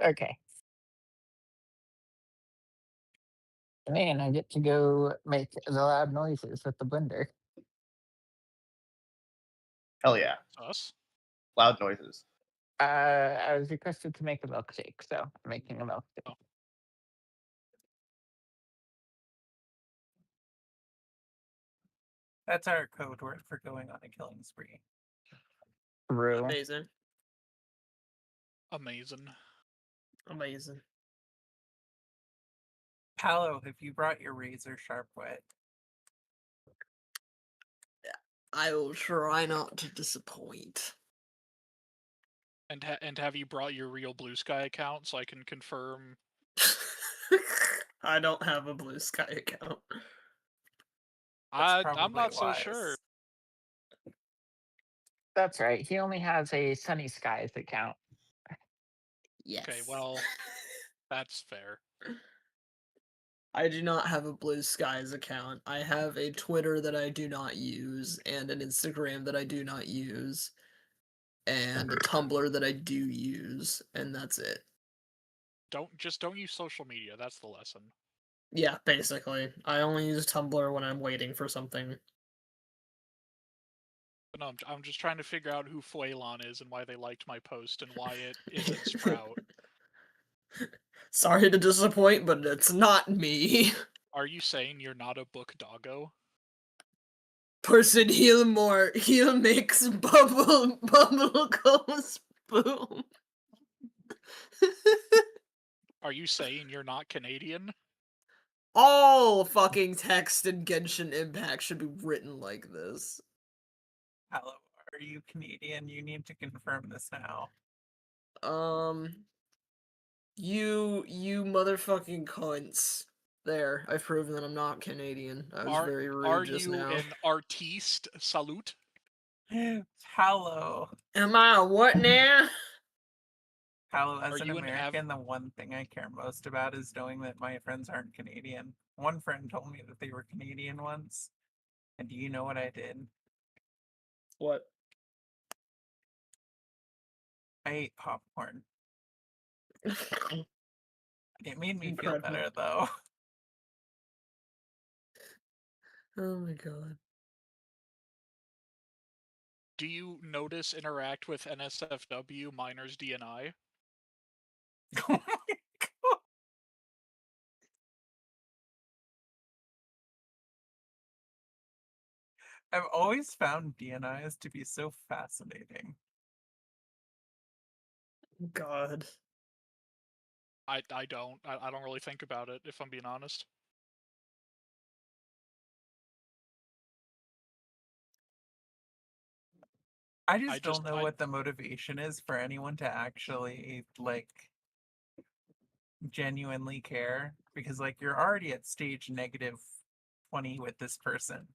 Okay. Man, I get to go make the loud noises with the blender. Hell yeah. Us? Loud noises. I was requested to make a milkshake, so I'm making a milkshake. Oh, That's our code word for going on a killing spree. Brew. Amazing. amazing. Amazing. Paolo, have you brought your razor sharp wit? I will try not to disappoint. And have you brought your real Blue Sky account so I can confirm? I don't have a Blue Sky account. That's I'm probably not so sure. wise. That's right. He only has a Sunny Skies account. Yes. Okay, well, that's fair. I do not have a Blue Skies account. I have a Twitter that I do not use, and an Instagram that I do not use, and a Tumblr that I do use, and that's it. Don't use social media. That's the lesson. Yeah, basically. I only use Tumblr when I'm waiting for something. But no, I'm just trying to figure out who Fuelon is and why they liked my post and why it isn't Sprout. Sorry to disappoint, but it's not me. Are you saying you're not a book doggo? Person heal more. Heal makes bubble goes boom. Are you saying you're not Canadian? All fucking text in Genshin Impact should be written like this. Paolo, are you Canadian? You need to confirm this now. You motherfucking cunts. There, I've proven that I'm not Canadian. I was very rude Are just you now. an artiste? Salute. Paolo. Am I a what now? Paolo, as Are an you an American, the one thing I care most about is knowing that my friends aren't Canadian. One friend told me that they were Canadian once, and do you know what I did? What? I ate popcorn. It made me feel Incredible. better, though. Oh my god. Do you notice interact with NSFW minors DNI? Oh my god. I've always found DNIs to be so fascinating. God. I don't. I don't really think about it, if I'm being honest. I I just just don't know I what the motivation is for anyone to actually, like, genuinely care. Because, like, you're already at stage negative 20 with this person.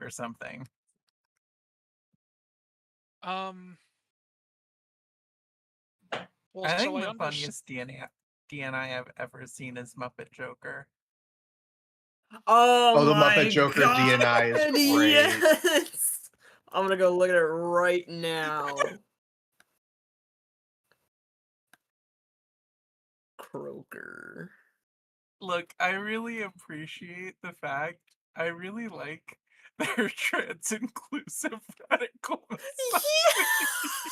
Or something. Well, I so think I the understand. funniest DNI I've ever seen is Muppet Joker. Oh Oh, the my Muppet Joker god. DNI is great. Yes. I'm gonna go look at it right now. Croaker. Look, I really appreciate the fact I really like their trans inclusive radical Yeah. misogyny.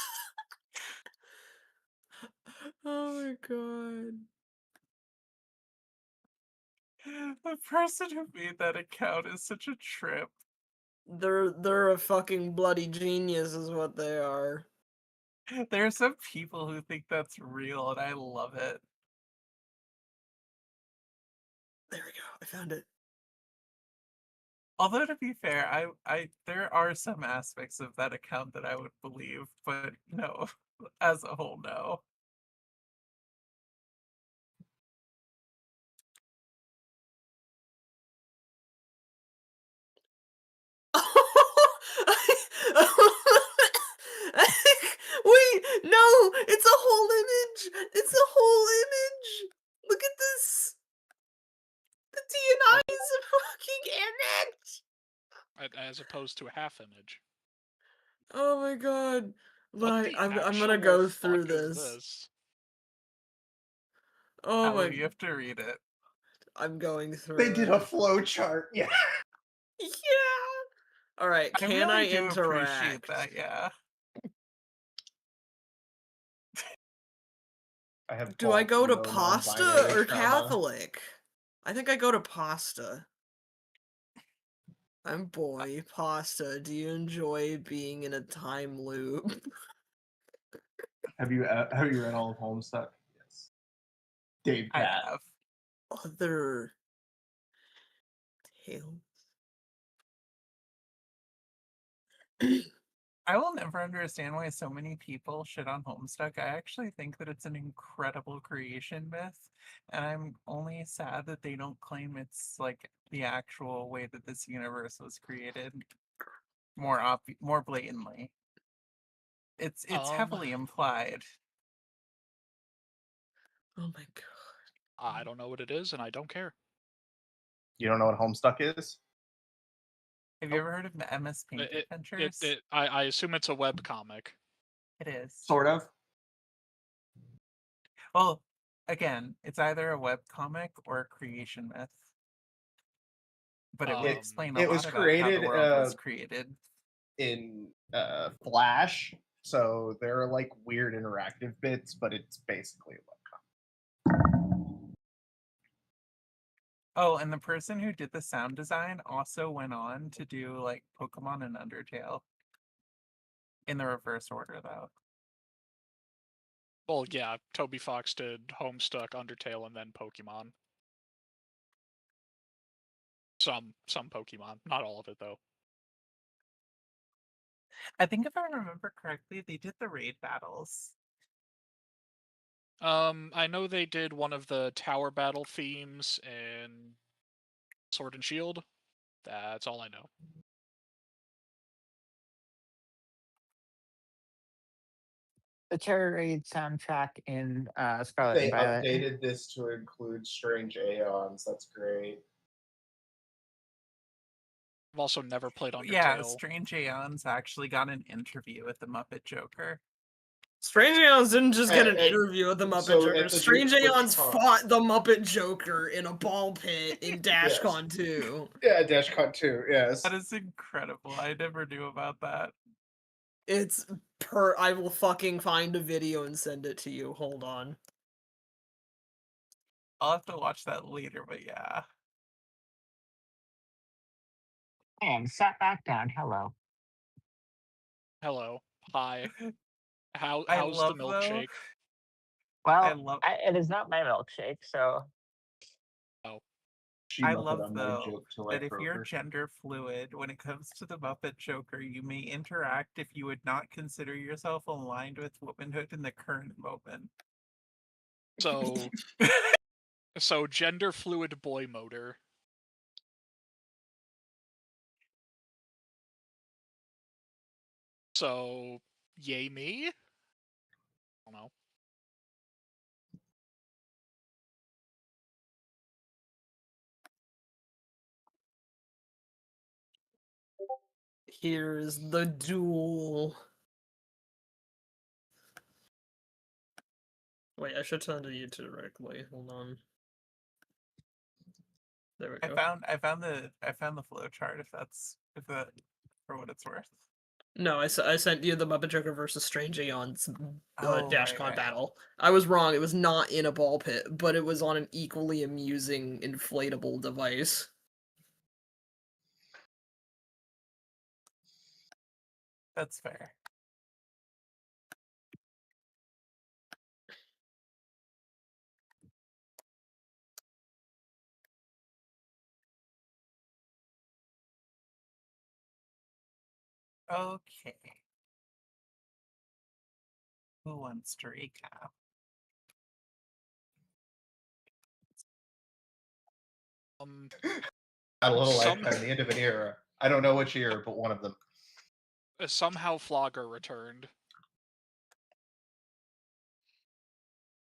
Oh my god. The person who made that account is such a trip. They're a fucking bloody genius is what they are. There are some people who think that's real, and I love it. There we go. I found it. Although to be fair, I there are some aspects of that account that I would believe, but no, as a whole, no. Wait, no, it's a whole image. It's a whole image. Look at this. The DNI is a fucking image. As opposed to a half image. Oh my god. What Like, the I'm gonna actual go through fuck is this. this? Oh Allie, my! you have to read it. I'm going through. They did it. a flow chart. Yeah. Yeah. All right. I Can I really do appreciate interact? that, yeah. I have Do I bulk go to no pasta non-binary or trauma. Catholic? I think I go to pasta. I'm boy. Pasta. Do you enjoy being in a time loop? Have you read all of Homestuck? Yes. Dave I Pat. have. Other tales. I will never understand why so many people shit on Homestuck. I actually think that it's an incredible creation myth, and I'm only sad that they don't claim it's like the actual way that this universe was created more blatantly. It's heavily implied. Oh my god. I don't know what it is, and I don't care. You don't know what Homestuck is? Have you ever heard of the MS Paint It, Adventures? I assume it's a web comic. It is. Sort of. Well, again, it's either a web comic or a creation myth. But it would explain a It lot was about how the created world was created. in Flash, so there are like weird interactive bits, but it's basically a webcomic. Oh, and the person who did the sound design also went on to do like Pokemon and Undertale. In the reverse order, though. Well, yeah, Toby Fox did Homestuck, Undertale, and then Pokemon. Some Pokemon, not all of it though. I think if I remember correctly, they did the raid battles. I know they did one of the tower battle themes in Sword and Shield. That's all I know. The Terror Raid soundtrack in Scarlet They and Violet. updated this to include Strange Aeons. That's great. I've also never played Undertale. Yeah, Strange Aeons actually got an interview with the Muppet Joker. Strange Aeons didn't just get an interview with the Muppet Joker. Strange Aeons fought the Muppet Joker in a ball pit in DashCon 2. Yeah, DashCon 2, yes. That is incredible. I never knew about that. It's I will fucking find a video and send it to you. Hold on. I'll have to watch that later, but yeah. And sat back down. Hello. Hello. Hi. How's love, the milkshake? Well, it is not my milkshake, so. Oh. I love, though, that if you're gender fluid, when it comes to the Muppet Joker, you may interact if you would not consider yourself aligned with womanhood in the current moment. So gender fluid boy motor. So, yay me? I don't know. Here's the duel. Wait, I should send it to you directly. Hold on. There we go. I found the flow chart if that for what it's worth. No, I sent you the Muppet Joker versus Strange Aeons DashCon right. battle. I was wrong. It was not in a ball pit, but it was on an equally amusing inflatable device. That's fair. Okay. Who wants to recap? A little lifetime, the end of an era. I don't know which year, but one of them. Somehow Flogger returned.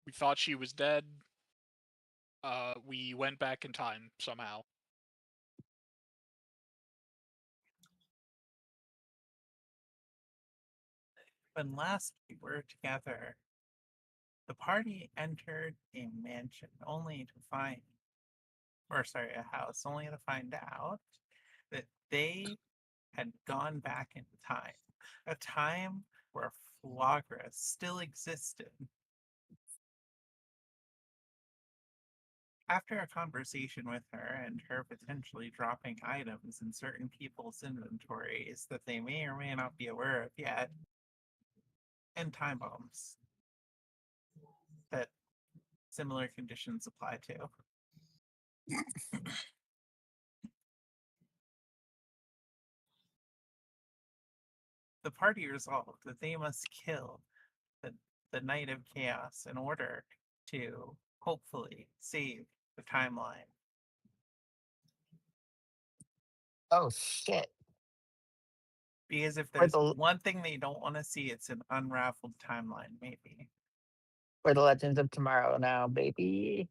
We thought she was dead. We went back in time somehow. When last we were together, The party entered a mansion only to find, or sorry, a house only to find out that they had gone back in time, a time where Flagra still existed. After a conversation with her and her potentially dropping items in certain people's inventories that they may or may not be aware of yet, and time bombs that similar conditions apply to. The party resolved that they must kill the Knight of Chaos in order to hopefully save the timeline. Oh shit! Because if For there's the one thing they don't want to see, it's an unraveled timeline, maybe. for the Legends of Tomorrow now, baby.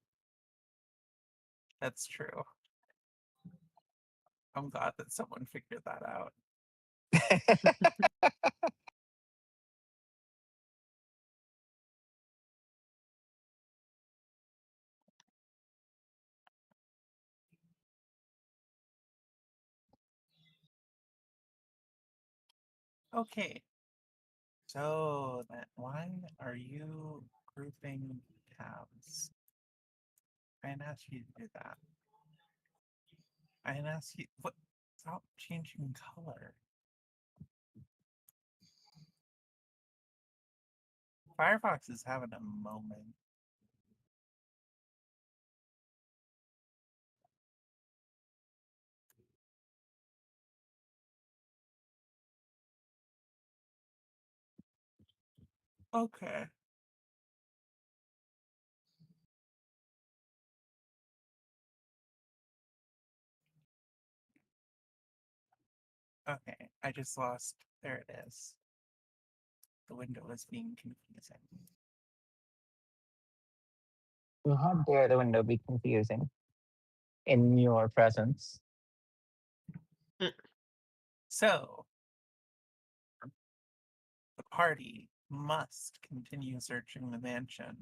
That's true. I'm glad that someone figured that out. Okay. So then why are you grouping tabs? I didn't ask you to do that. I didn't ask you what stop changing color. Firefox is having a moment. Okay. Okay, I just lost. There it is. The window is being confusing. Well, how dare the window be confusing in your presence? So, the party must continue searching the mansion.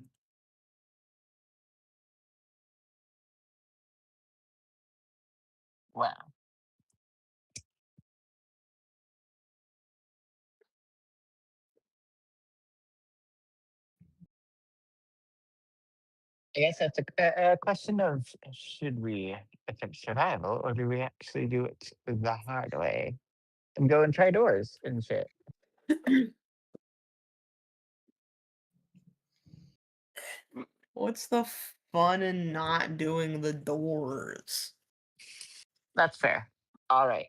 Wow. I guess that's a question of should we attempt survival or do we actually do it the hard way and go and try doors and shit? What's the fun in not doing the doors? That's fair. All right.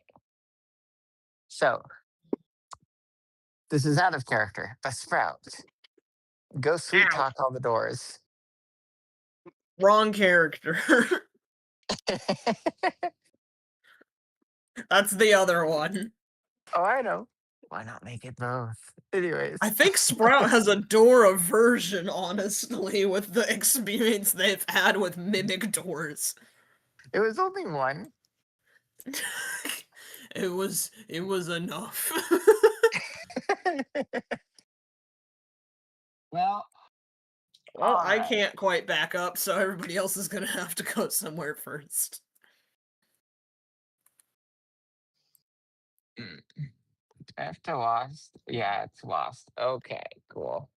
So this is out of character. A sprout. Go sweet Ow. talk all the doors. Wrong character. That's the other one. Oh, I know. Why not make it both? Anyways. I think Sprout has a door aversion, honestly, with the experience they've had with mimic doors. It was only one. It was enough. Well, Well, I alright. can't quite back up, so everybody else is gonna have to go somewhere first. After lost? Yeah, it's lost. Okay, cool.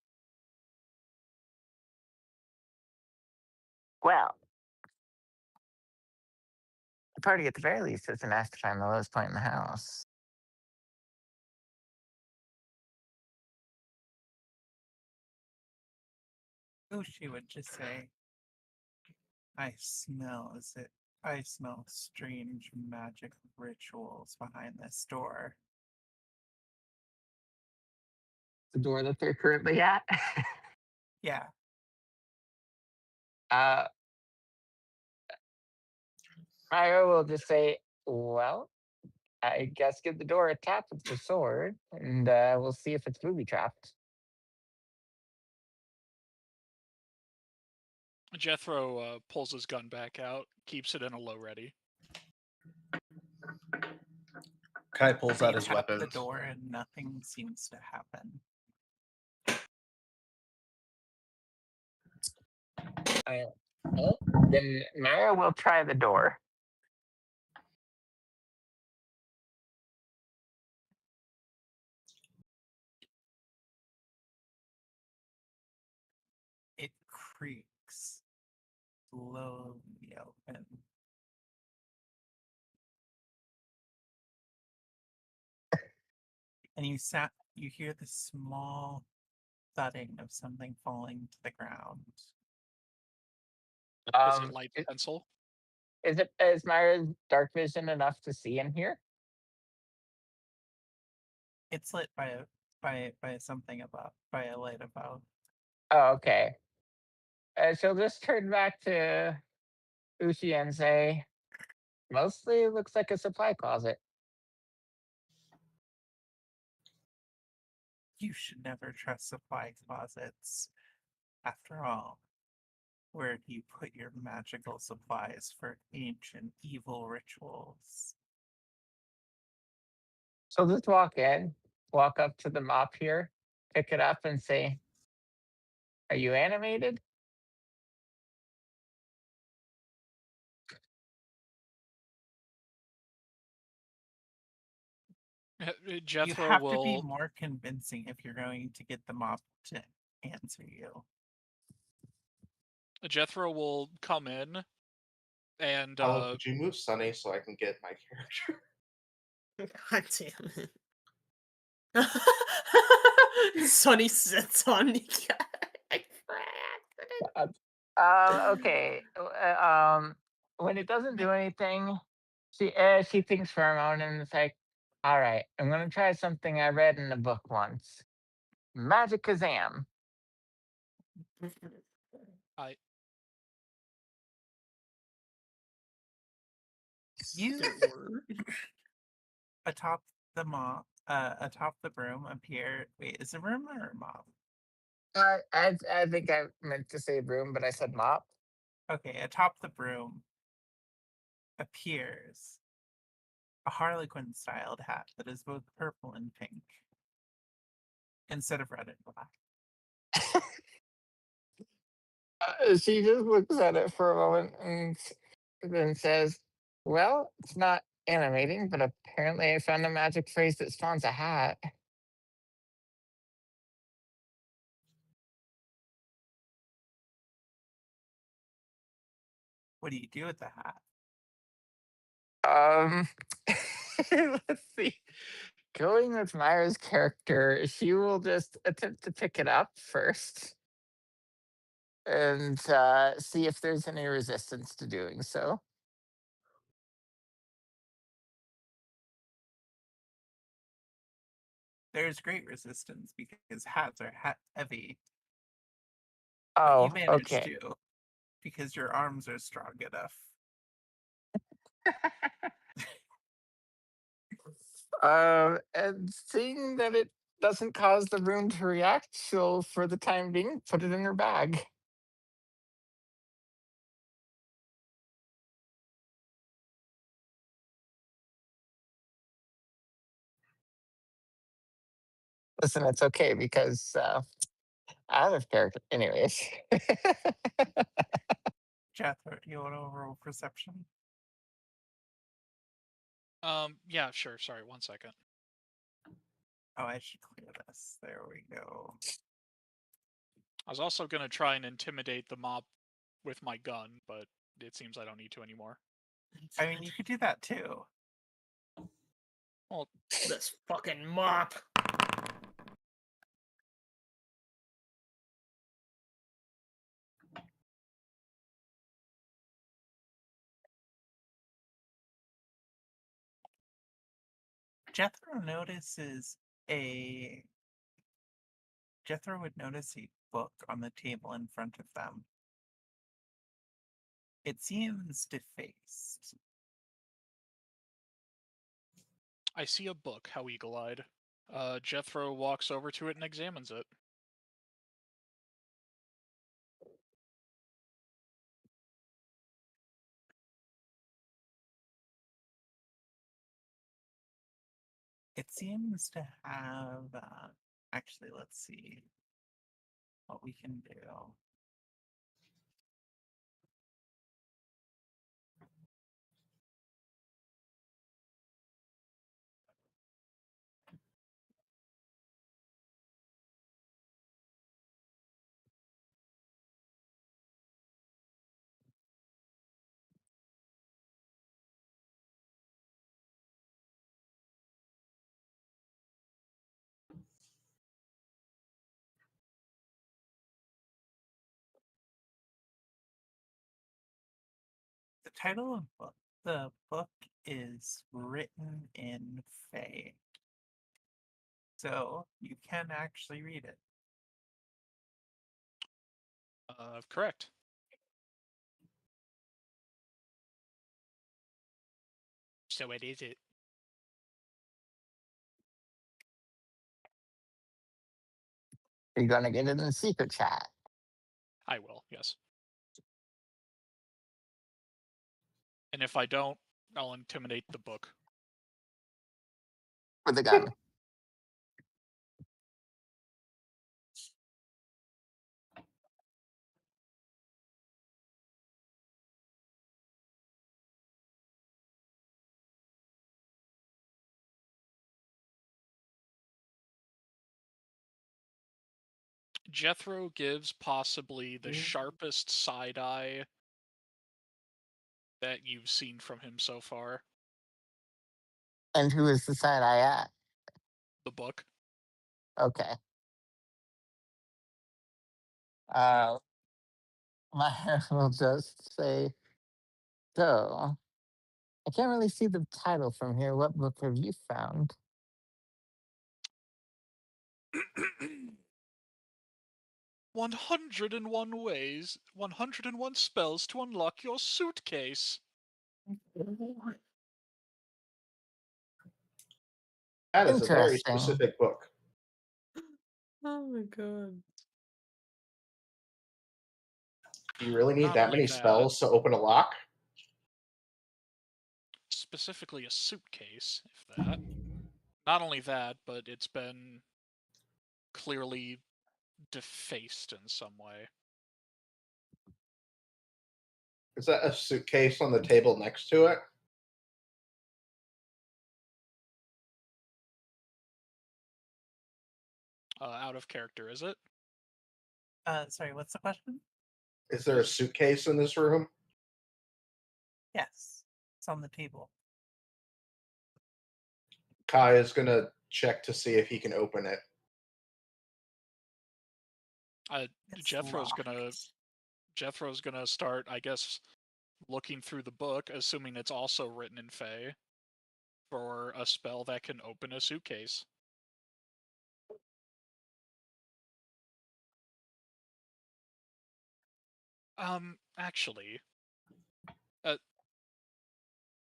Well, the party at the very least isn't asked to find the lowest point in the house. Ushi would just say, I smell strange magic rituals behind this door. The door that they're currently at. Yeah, uh, Myra will just say, well, I guess give the door a tap with the sword, and we'll see if it's booby trapped. Jethro pulls his gun back out, keeps it in a low ready. Kai pulls they out his tap the weapons. door and nothing seems to happen. Well, then Mara will try the door. It creaks slowly open. And you hear the small thudding of something falling to the ground. Is it light Is, pencil? is Myra's dark vision enough to see in here? It's lit by something above, by a light above. Oh, okay. She'll just turn back to Ushi and say, mostly it looks like a supply closet. You should never trust supply closets. After all, where do you put your magical supplies for ancient evil rituals? She'll just walk in, walk up to the mop here, pick it up and say, are you animated? You Jethro have to be will more convincing if you're going to get the mop to answer you. Jethro will come in and Oh, could you move Sunny so I can get my character? God damn it. Sonny sits on me. Okay. When it doesn't do anything, she thinks for a moment and it's like, all right, I'm gonna try something I read in a book once. Magic Kazam. I You There were. atop atop the broom appear. Wait, is it a broom or a mop? I think I meant to say broom, but I said mop. Okay, atop the broom appears a Harlequin styled hat that is both purple and pink instead of red and black. She just looks at it for a moment and then says, well, it's not animating, but apparently I found a magic phrase that spawns a hat. What do you do with the hat? Um, let's see. Going with Myra's character, she will just attempt to pick it up first and see if there's any resistance to doing so. There's great resistance because hats are heavy, but you Oh, manage okay. to because your arms are strong enough. And seeing that it doesn't cause the room to react, she'll, for the time being, put it in her bag. Listen, it's okay because out of character, anyways. Jethro, do you want to roll perception? yeah, sure. Sorry, 1 second. Oh, I should clear this. There we go. I was also gonna try and intimidate the mob with my gun, but it seems I don't need to anymore. I mean, you could do that too. Well, This fucking mop. Jethro notices a. Jethro would notice a book on the table in front of them. It seems defaced. I see a book. How eagle-eyed. Jethro walks over to it and examines it. It seems to have. Actually, let's see what we can do. title of the book is written in Fae. So you can actually read it. Correct. So what is it? You're gonna get it in the secret chat I will, yes. And if I don't, I'll intimidate the book. with a gun. Jethro gives possibly the sharpest side eye that you've seen from him so far. And who is the side eye at? The book. Okay. Uh, Maya will just say, so, I can't really see the title from here. What book have you found? 101 ways, 101 spells to unlock your suitcase. That is a very Interesting. specific book. Oh my god. Do you really need Not that only many that- spells to open a lock? Specifically a suitcase, if that. Not only that, but it's been clearly defaced in some way. Is that a suitcase on the table next to it? Out of character, is it? Sorry, what's the question? Is there a suitcase in this room? Yes, it's on the table. Kai is gonna check to see if he can open it. It's Jethro's locked. gonna start, I guess, looking through the book, assuming it's also written in Fae, for a spell that can open a suitcase. Actually,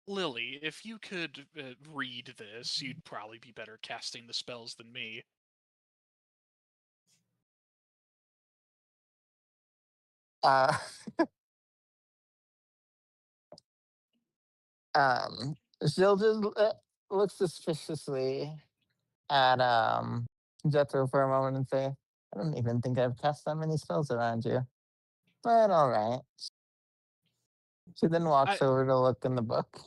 Lily, if you could read this, you'd probably be better casting the spells than me. Uh, she'll just look suspiciously at Jethro for a moment and say, I don't even think I've cast that many spells around you. But all right. She then walks over to look in the book.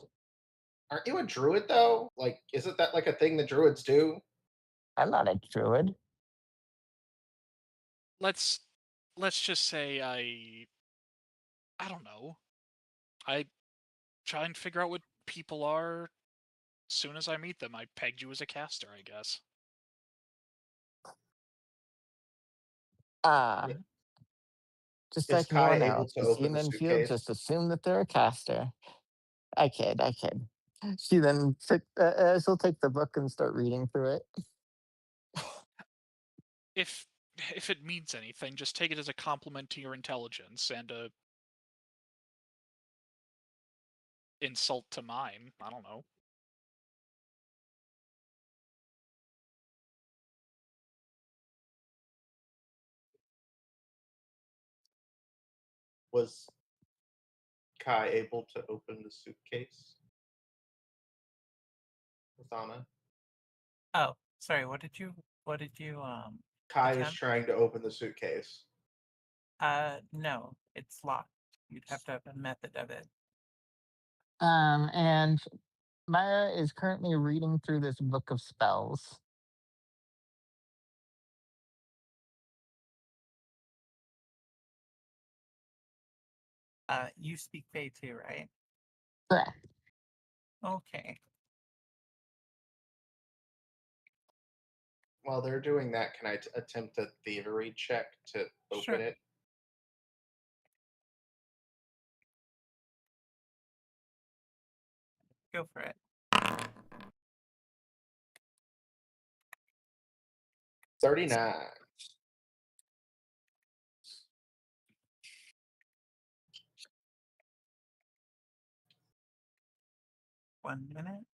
Aren't you a druid though? Like, isn't that like a thing the druids do? I'm not a druid. Let's just say I don't know. I try and figure out what people are as soon as I meet them. I pegged you as a caster, I guess. Ah, just Is like Kai anyone able else. to You see open them the in the field, suitcase? just assume that they're a caster. I kid, I kid. She then she'll take the book and start reading through it. If it means anything, just take it as a compliment to your intelligence and a insult to mine. I don't know. Was Kai able to open the suitcase? With Anna? Oh, sorry. What did you Kai is attempt? trying to open the suitcase. No, it's locked. You'd have to have a method of it. And Maya is currently reading through this book of spells. You speak Fae too, right? Correct. Okay. While they're doing that, can I attempt a thievery check to open Sure. it? Go for it. 39. 1 minute.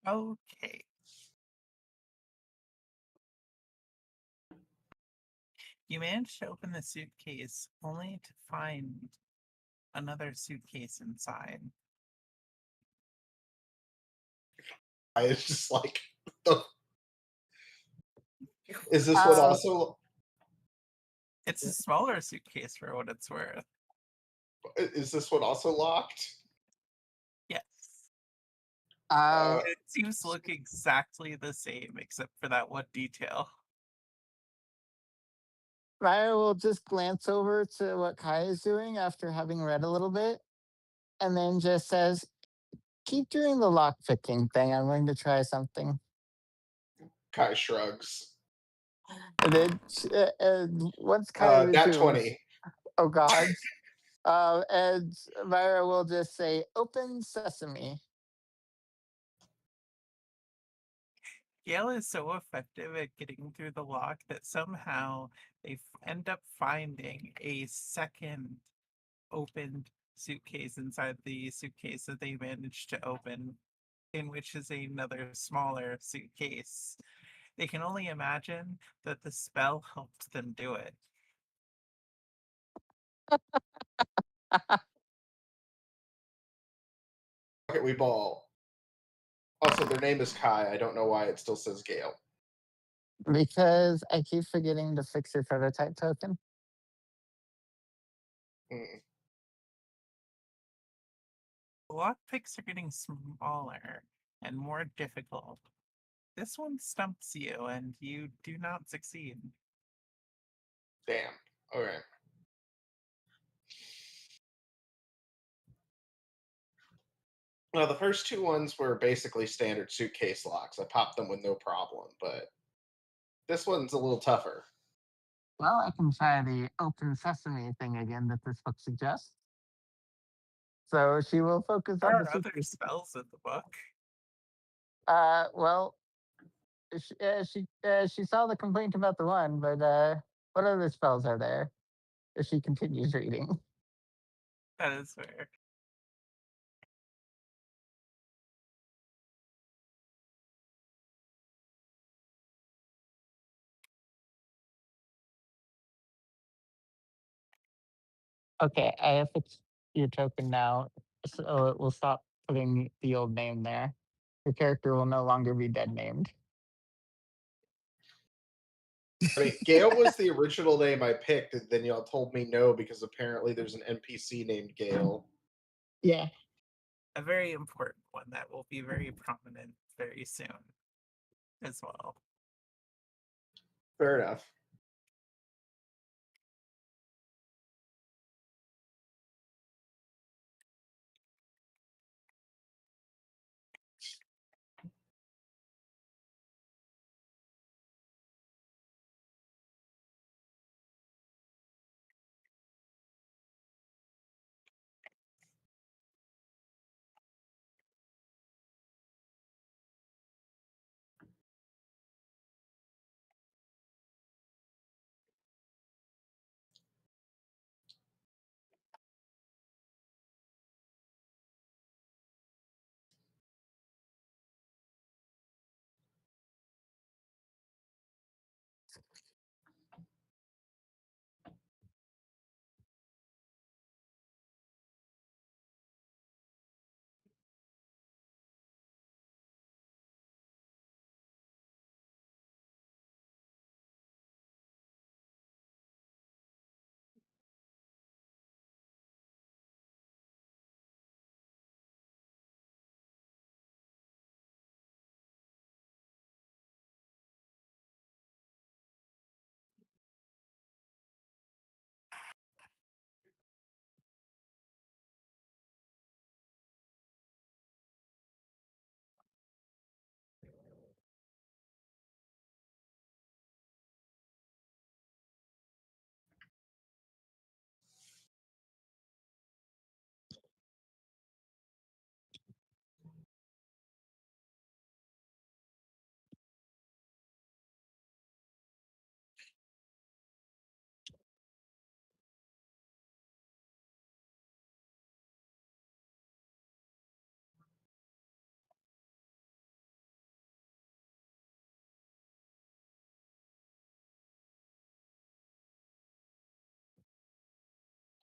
Okay. You managed to open the suitcase only to find another suitcase inside. It's just like, the, is this what Um, also? It's a smaller suitcase for what it's worth. Is this one also locked? Yes. uh, It seems to look exactly the same except for that one detail. Maya will just glance over to what Kai is doing after having read a little bit, and then just says, "Keep doing the lock picking thing. I'm going to try something." Kai shrugs. And then once Kai That resumes, 20. oh God, and Myra will just say, "Open sesame." Gale is so effective at getting through the lock that somehow they end up finding a second opened suitcase inside the suitcase that they managed to open, in which is another smaller suitcase. They can only imagine that the spell helped them do it. Okay, we ball. Also, their name is Kai. I don't know why it still says Gale. Because I keep forgetting to fix your prototype token. Mm. The lockpicks are getting smaller and more difficult. This one stumps you, and you do not succeed. Damn. Okay. Well, the first two ones were basically standard suitcase locks. I popped them with no problem, but this one's a little tougher. Well, I can try the open sesame thing again that this book suggests. So she will focus There on the are other suitcase. spells in the book. Well, she saw the complaint about the one, but what other spells are there? If she continues reading. That is fair. Okay, I have fixed your token now, so it will stop putting the old name there. Your character will no longer be dead named. I mean, Gale was the original name I picked, and then y'all told me no because apparently there's an NPC named Gale. Yeah. A very important one that will be very prominent very soon as well. Fair enough.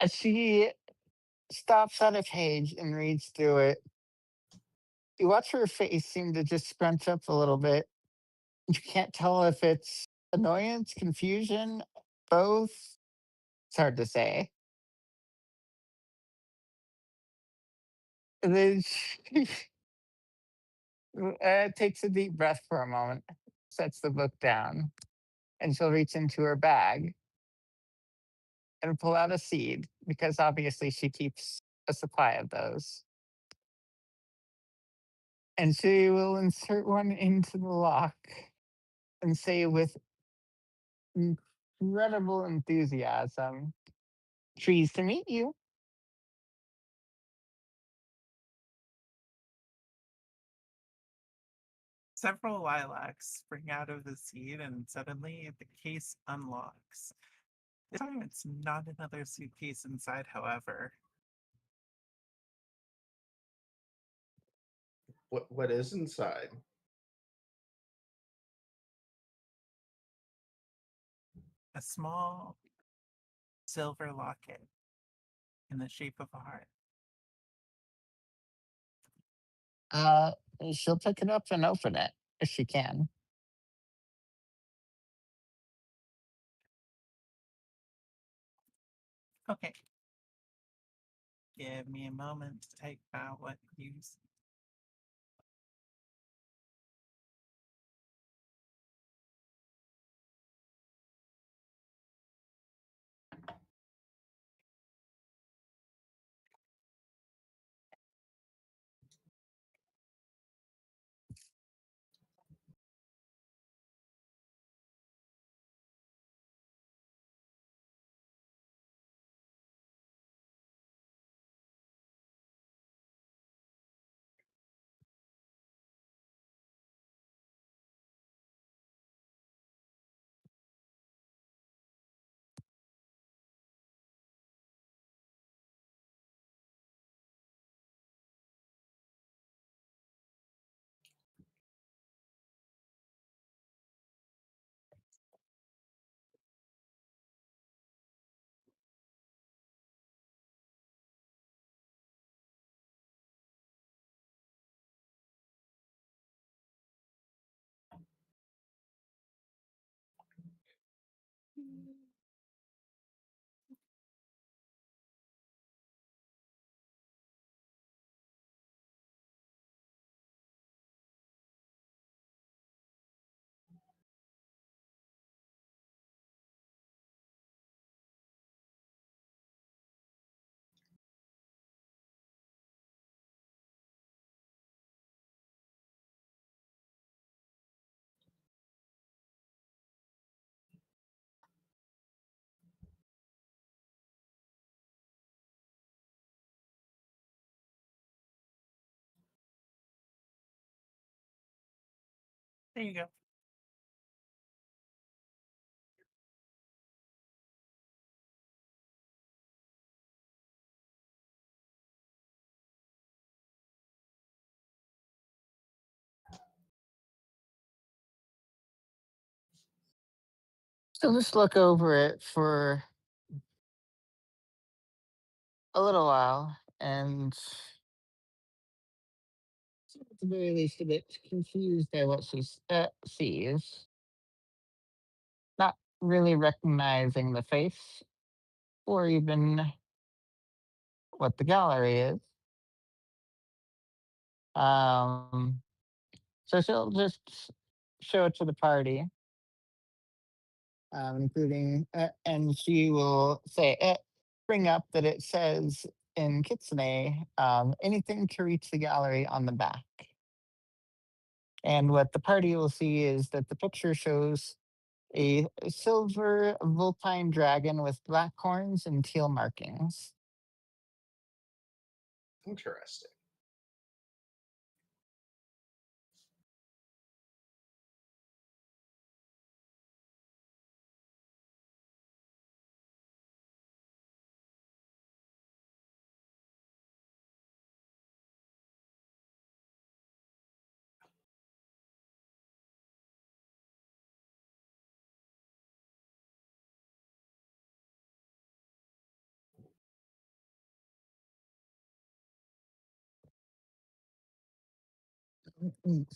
As she stops at a page and reads through it, you watch her face seem to just scrunch up a little bit. You can't tell if it's annoyance, confusion, both. It's hard to say. And then she takes a deep breath for a moment, sets the book down, and she'll reach into her bag and pull out a seed because obviously she keeps a supply of those. And she will insert one into the lock and say with incredible enthusiasm, "Pleased to meet you." Several lilacs spring out of the seed, and suddenly the case unlocks. This time it's not another suitcase inside, however. What is inside? A small silver locket in the shape of a heart. Uh, she'll pick it up and open it if she can. Okay. Give me a moment to type out what you There you go. So just look over it for a little while and at the very least a bit confused by what she sees, not really recognizing the face or even what the gallery is. Um, so she'll just show it to the party, including, and she will say, bring up that it says in Kitsune, anything to reach the gallery on the back. And what the party will see is that the picture shows a silver vulpine dragon with black horns and teal markings. Interesting.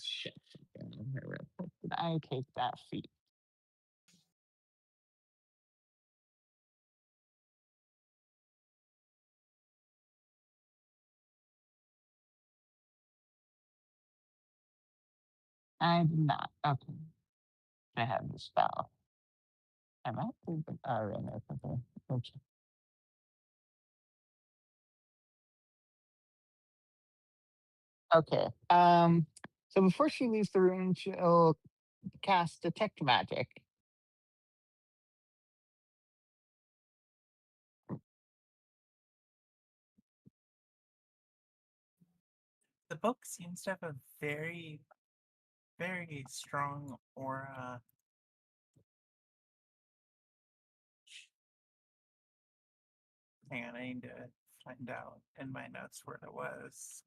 Shit. Did I take that feat? I did not. Okay. I have the spell. I might do the arena. Okay. Okay. So before she leaves the room, she'll cast detect magic. The book seems to have a very, very strong aura. Hang on, I need to find out in my notes where it was.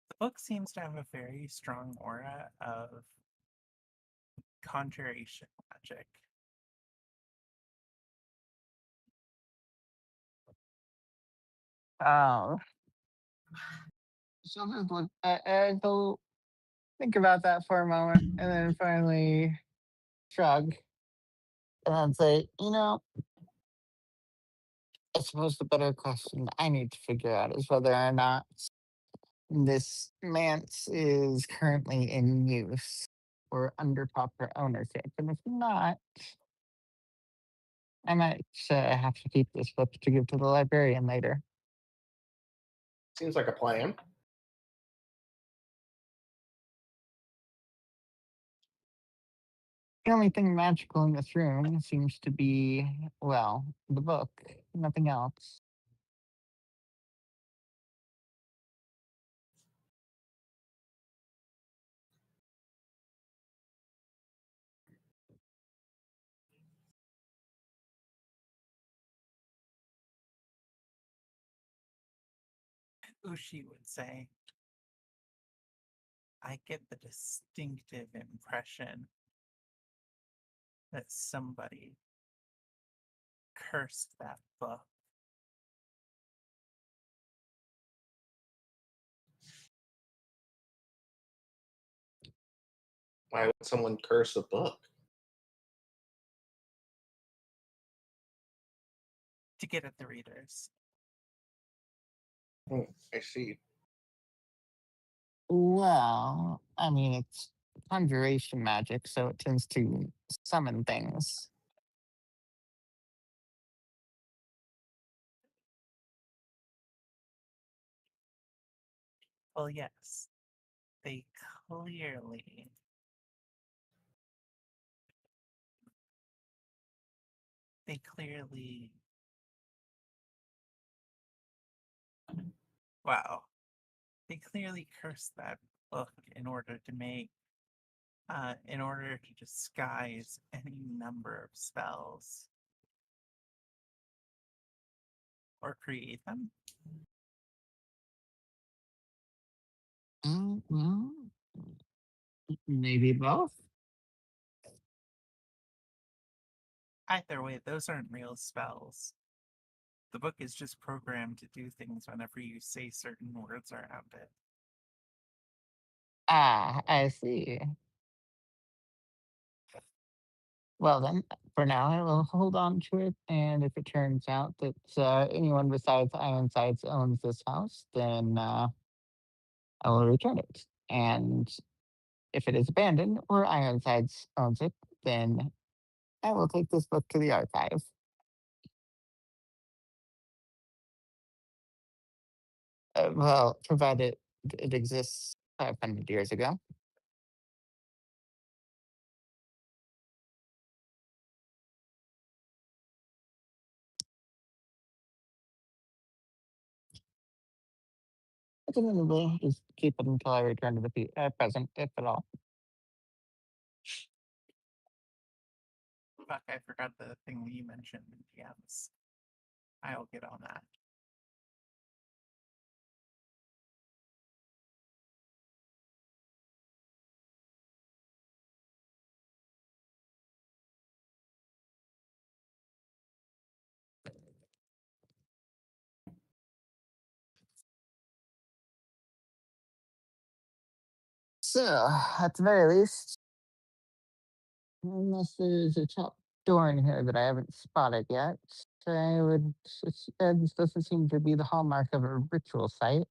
The book seems to have a very strong aura of conjuration magic. Oh. So just look. So think about that for a moment, and then finally shrug, and then say, I suppose the better question I need to figure out is whether or not this manse is currently in use or under proper ownership. And if not, I might have to keep this book to give to the librarian later. Seems like a plan. The only thing magical in this room seems to be, well, the book, nothing else. Ushi would say, I get the distinctive impression that somebody cursed that book. Why would someone curse a book? To get at the readers. I see. Well, I mean, it's conjuration magic, so it tends to summon things. Well, yes, they clearly they clearly wow. They clearly cursed that book in order to disguise any number of spells or create them. Well, maybe both. Either way, those aren't real spells. The book is just programmed to do things whenever you say certain words around it. Ah, I see. Well, then, for now, I will hold on to it. And if it turns out that anyone besides Ironsides owns this house, then I will return it. And if it is abandoned or Ironsides owns it, then I will take this book to the archive. Well, provided it exists 500 years ago. Presumably, just keep it until I return to the present, if at all. Fuck, I forgot the thing that you mentioned in DMs. I'll get on that. So, at the very least, unless there's a top door in here that I haven't spotted yet, I would. This doesn't seem to be the hallmark of a ritual site.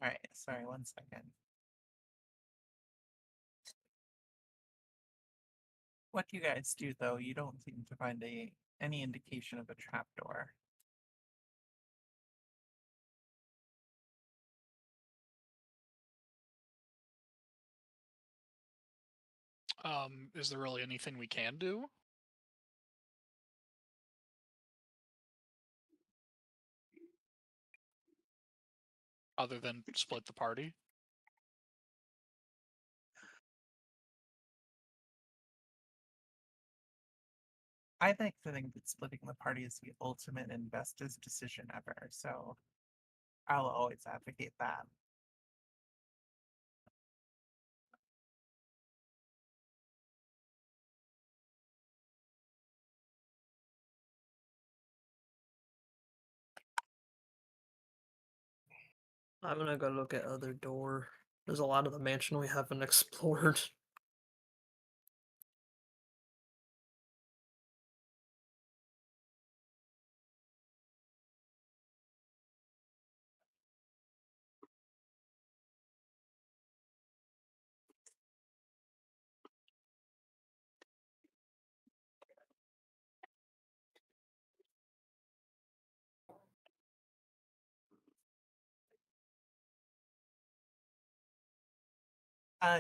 Alright, sorry, 1 second. What you guys do, though, you don't seem to find any indication of a trapdoor. Is there really anything we can do? Other than split the party? I'd like to think that splitting the party is the ultimate and bestest decision ever, so I'll always advocate that. I'm gonna go look at other door. There's a lot of the mansion we haven't explored.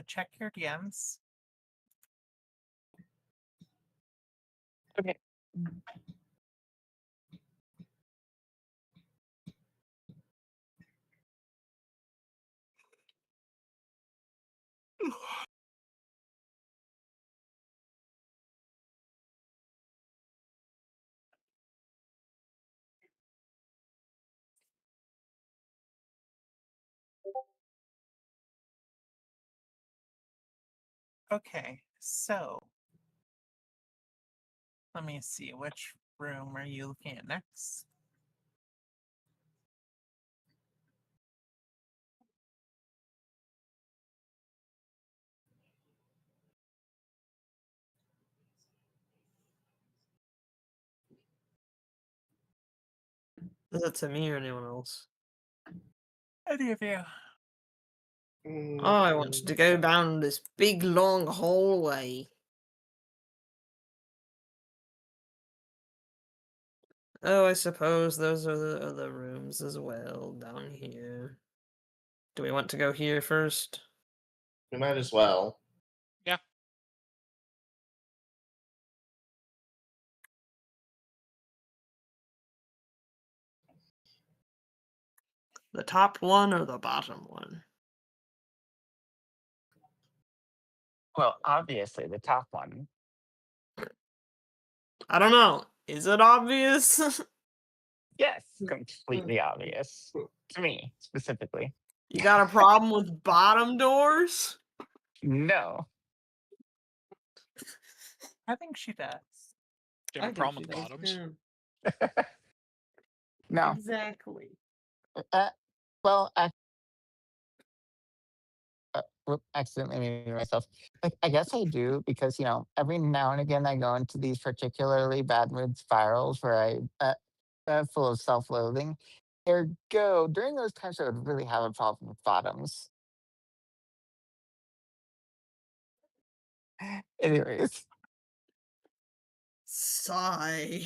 Check your DMs. Okay. Okay, so Let me see, which room are you looking at next? Is that to me or anyone else? Any of you? I want to go down this big long hallway. Oh, I suppose those are the other rooms as well down here. Do we want to go here first? We might as well. Yeah. The top one or the bottom one? Well, obviously the top one. I don't know. Is it obvious? Yes, completely obvious. To me, specifically. You got a problem with bottom doors? No. I think she does. Do you have a problem with bottoms? No. Exactly. Well, accidentally muted myself. Like, I guess I do because every now and again I go into these particularly bad mood spirals where I'm full of self-loathing. Ergo, during those times, I would really have a problem with bottoms. Anyways, Sigh.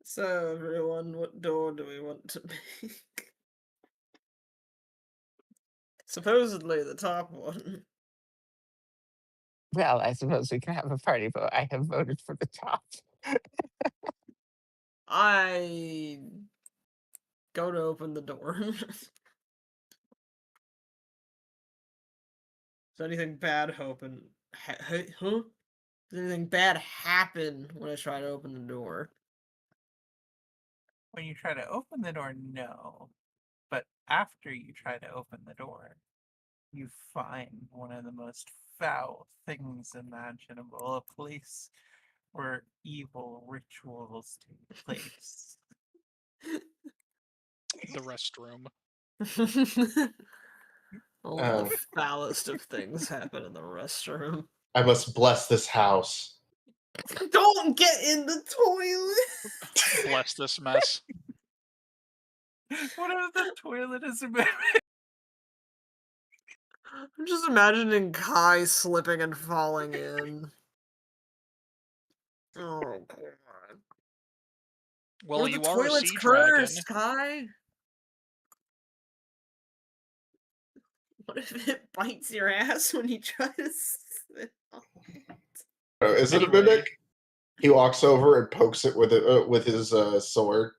So, everyone, what door do we want to make? Supposedly the top one. well, I suppose we can have a party vote. I have voted for the top. I go to open the door. Does anything bad happen? Huh? Does anything bad happen when I try to open the door? When you try to open the door, no. But after you try to open the door, you find one of the most foul things imaginable, a place where evil rituals take place. The restroom. Only the foulest of things happen in the restroom. I must bless this house. Don't get in the toilet! Bless this mess. What if the toilet is a bit? I'm just imagining Kai slipping and falling in. Oh, God. Well, What if you the are a toilet's sea dragon. cursed, Kai? What if it bites your ass when you try to sit on it? Oh, is it a Anyway. mimic? He walks over and pokes it with his sword.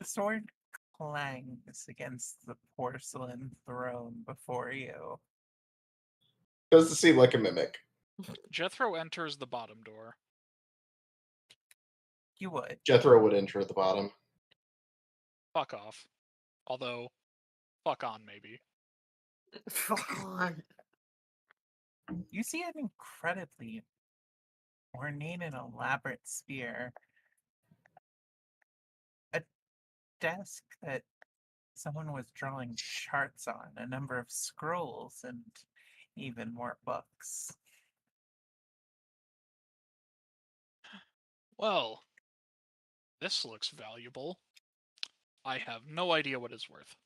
The sword clangs against the porcelain throne before you. Does it seem like a mimic? Jethro enters the bottom door. You would. Jethro would enter at the bottom. Fuck off. Although, fuck on, maybe. Fuck on. You see an incredibly ornate and elaborate sphere. A desk that someone was drawing charts on, a number of scrolls, and even more books. Well, this looks valuable. I have no idea what it's worth.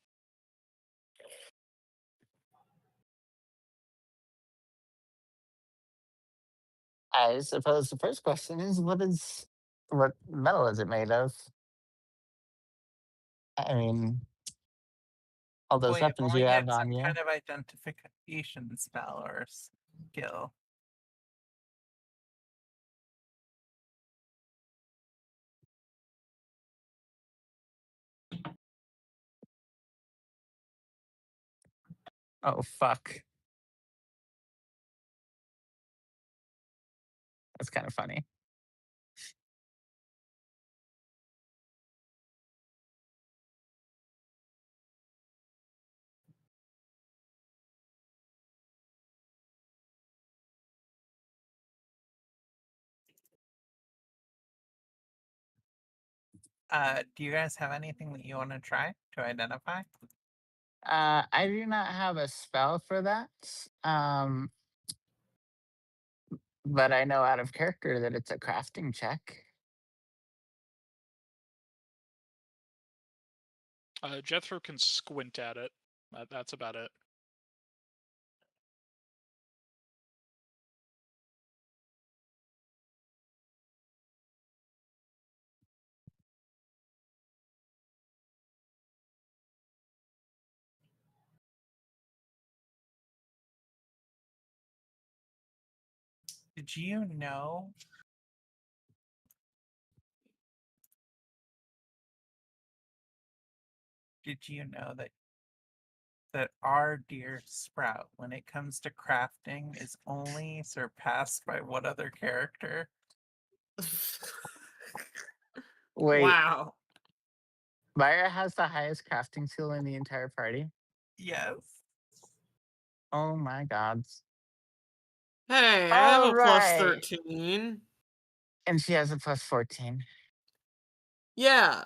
I suppose the first question is, what metal is it made of? I mean, all those Boy, if weapons only you you have had on some you. kind of identification spell or skill. Oh, fuck. That's kind of funny. Do you guys have anything that you want to try to identify? I do not have a spell for that. But I know out of character that it's a crafting check. Jethro can squint at it. That's about it. Did you know? Did you know that our dear Sprout, when it comes to crafting, is only surpassed by what other character? Wait, Wow. Myra has the highest crafting skill in the entire party. Yes. Oh my gods. Hey, I have All a plus right. 13. And she has a plus 14. Yeah.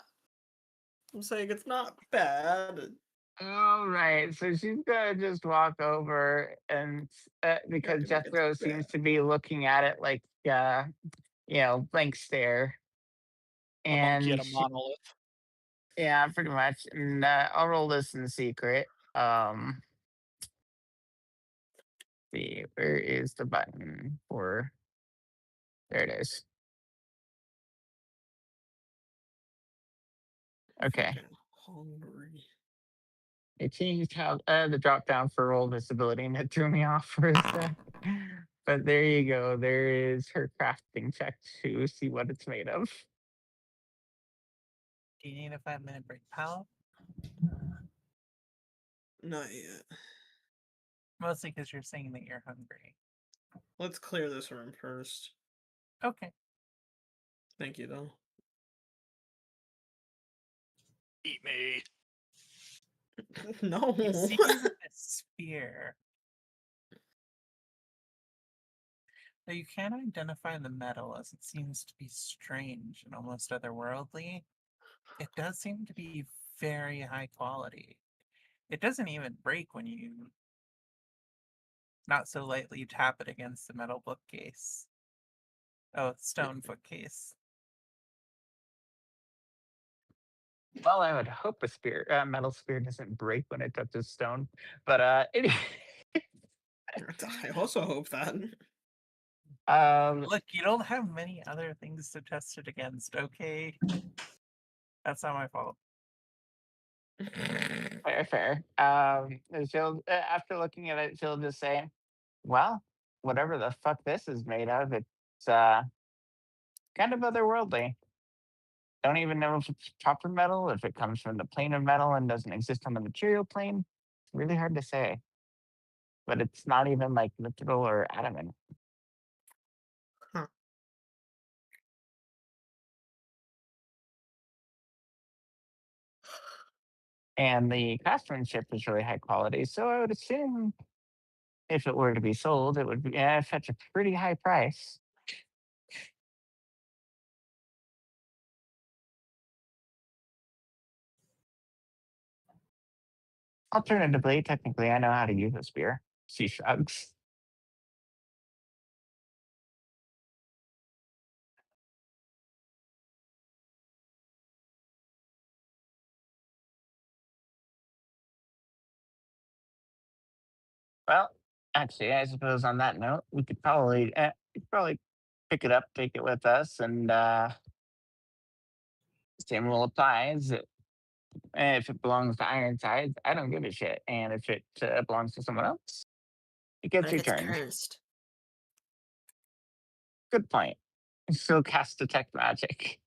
I'm saying it's not bad. All right. So she's going to just walk over and because Acting like it's Jethro seems bad. to be looking at it like, blank stare. A monkey at And a monolith. yeah, pretty much. And I'll roll this in secret. See, where is the button for? There it is. Okay. Fucking hungry. It changed how the drop down for roll visibility and it threw me off for a sec. But there you go. There is her crafting check to see what it's made of. Do you need a 5-minute break, pal? Not yet. Mostly because you're saying that you're hungry. Let's clear this room first. Okay. Thank you, though. Eat me. No. You see a spear. Though you can identify the metal as it seems to be strange and almost otherworldly, it does seem to be very high quality. It doesn't even break when you not so lightly tap it against the metal bookcase. Oh, stone bookcase. Well, I would hope a spear, metal spear doesn't break when it touches stone. But I also hope that. Look, you don't have many other things to test it against, okay? That's not my fault. fair. And she'll after looking at it, she'll just say, "Well, whatever the fuck this is made of, it's kind of otherworldly. Don't even know if it's proper metal, if it comes from the plane of metal and doesn't exist on the material plane. It's really hard to say. But it's not even like literal or adamant." Huh. And the craftsmanship is really high quality. So I would assume if it were to be sold, it would be fetch a pretty high price. Alternatively, technically, I know how to use a spear. She shrugs. Well, actually, I suppose on that note, we could probably pick it up, take it with us, and same rule applies. If it belongs to Ironsides, I don't give a shit. And if it belongs to someone else, it What gets if it's returned. cursed? Good point. Still cast detect magic.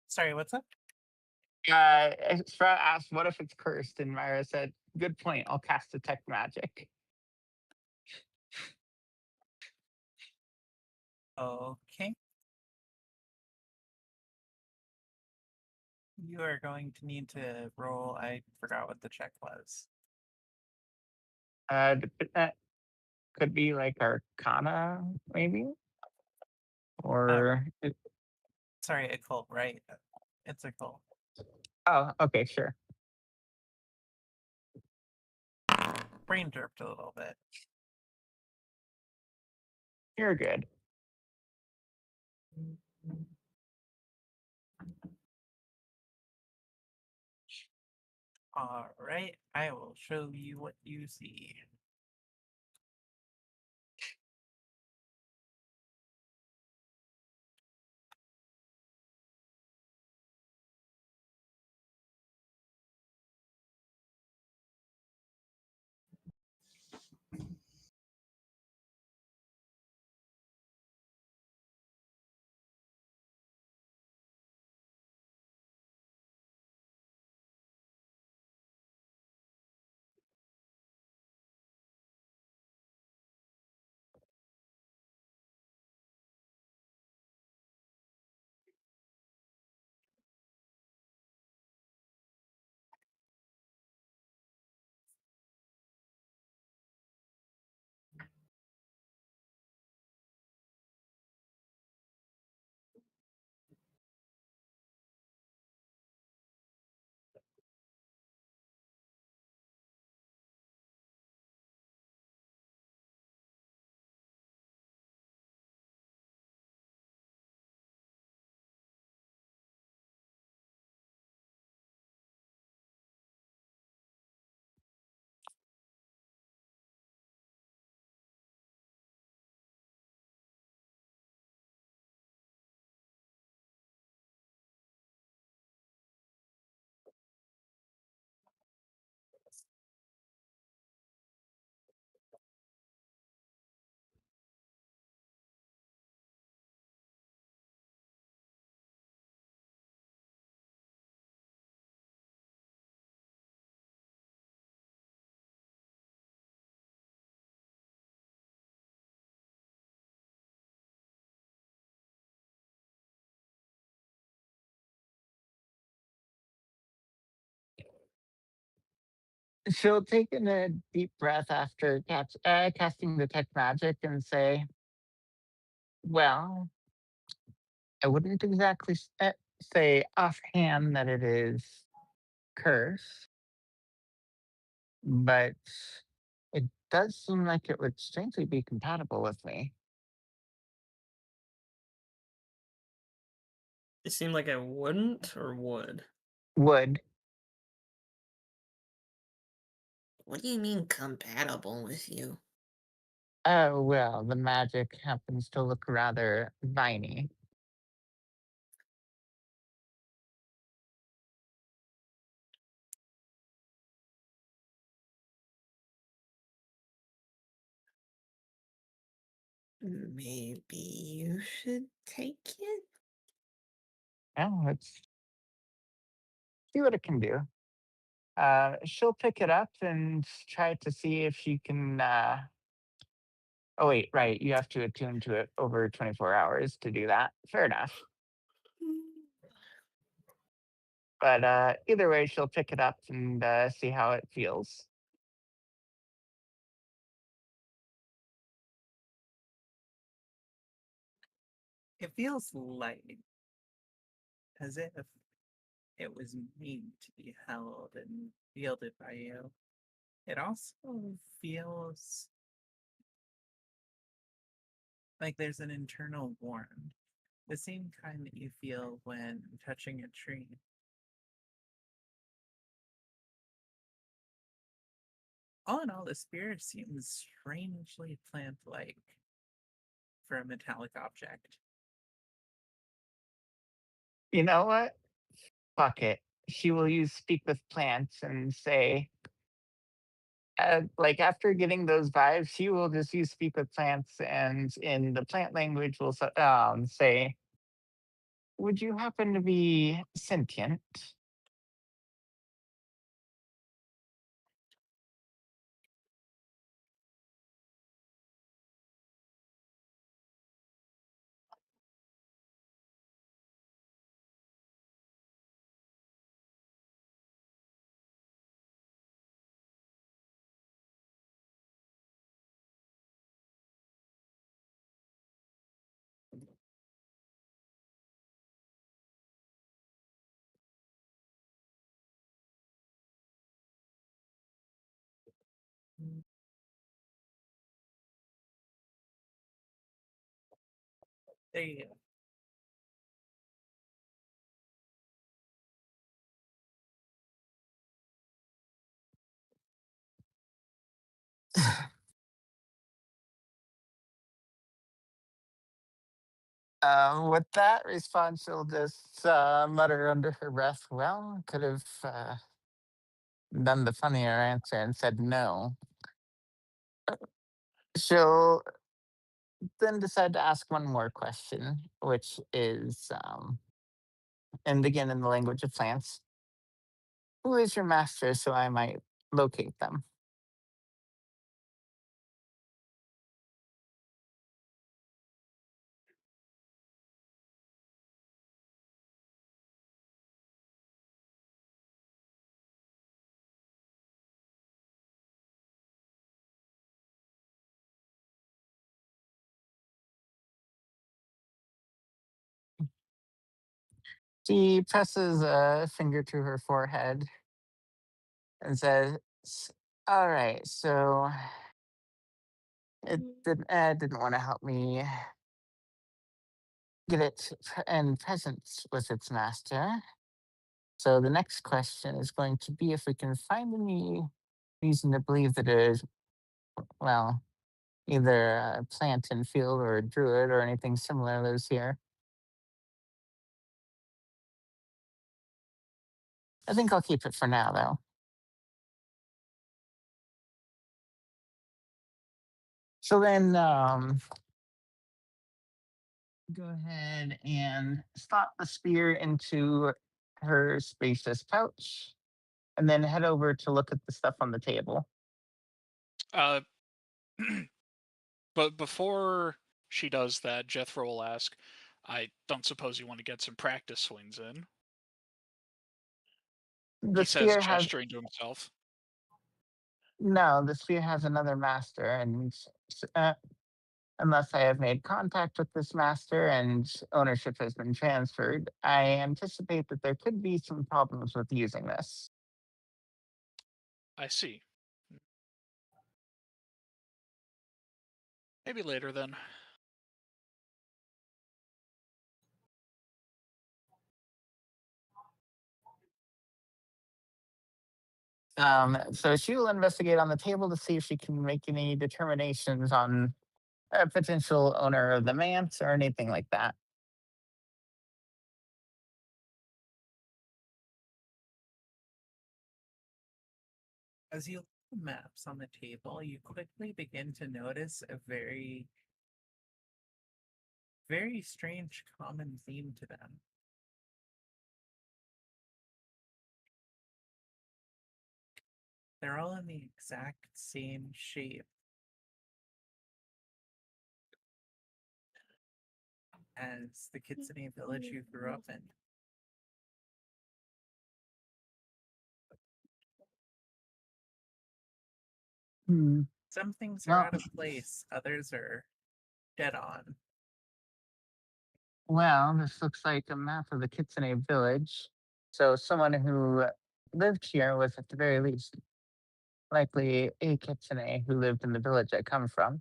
Sorry, what's up? Sprout asked, "What if it's cursed?" And Myra said, "Good point. I'll cast detect magic." Okay. You are going to need to roll. I forgot what the check was. That could be like Arcana, maybe, Uh, or sorry, a cult, right? It's a cult. oh, okay, sure. Brain derped a little bit. You're good. All right, I will show you what you see. She'll take in a deep breath after casting detect magic and say, "Well, I wouldn't exactly say offhand that it is curse, but it does seem like it would strangely be compatible with me." It seemed like I wouldn't or would. Would. What do you mean compatible with you? Oh, well, the magic happens to look rather viney. Maybe you should take it? Oh, let's see what it can do. She'll pick it up and try to see if she can. Oh, wait, right. You have to attune to it over 24 hours to do that. Fair enough. But either way, she'll pick it up and see how it feels. It feels light, as if it was meant to be held and wielded by you. It also feels like there's an internal warmth, the same kind that you feel when touching a tree. All in all, the spirit seems strangely plant like for a metallic object. You know what? Fuck it. She will use speak with plants and say, like after getting those vibes, she will just use speak with plants and in the plant language will say, "Would you happen to be sentient?" They With that response, she'll just mutter under her breath, "Well, could have done the funnier answer and said no." She'll then decide to ask one more question, which is, and again in the language of plants, "Who is your master so I might locate them?" She presses a finger to her forehead and says, "All right, so it didn't want to help me get it in presence with its master. So the next question is going to be if we can find any reason to believe that it is, well, either a plant in field or a druid or anything similar lives here. I think I'll keep it for now, though." So then go ahead and slot the spear into her spacious pouch and then head over to look at the stuff on the table. Uh, but before she does that, Jethro will ask, "I don't suppose you want to get some practice swings in?" The He says, spear has gesturing to himself. no, the sphere has another master, and unless I have made contact with this master and ownership has been transferred, I anticipate that there could be some problems with using this. I see. Maybe later then. So she will investigate on the table to see if she can make any determinations on a potential owner of the manse or anything like that. As you look at the maps on the table, you quickly begin to notice a very, very strange common theme to them. They're all in the exact same shape as the Kitsune village you grew up in. Hmm. Some things are Well, out of place, others are dead on. this looks like a map of the Kitsune village. So someone who lived here was at the very least likely a Kitsune who lived in the village I come from.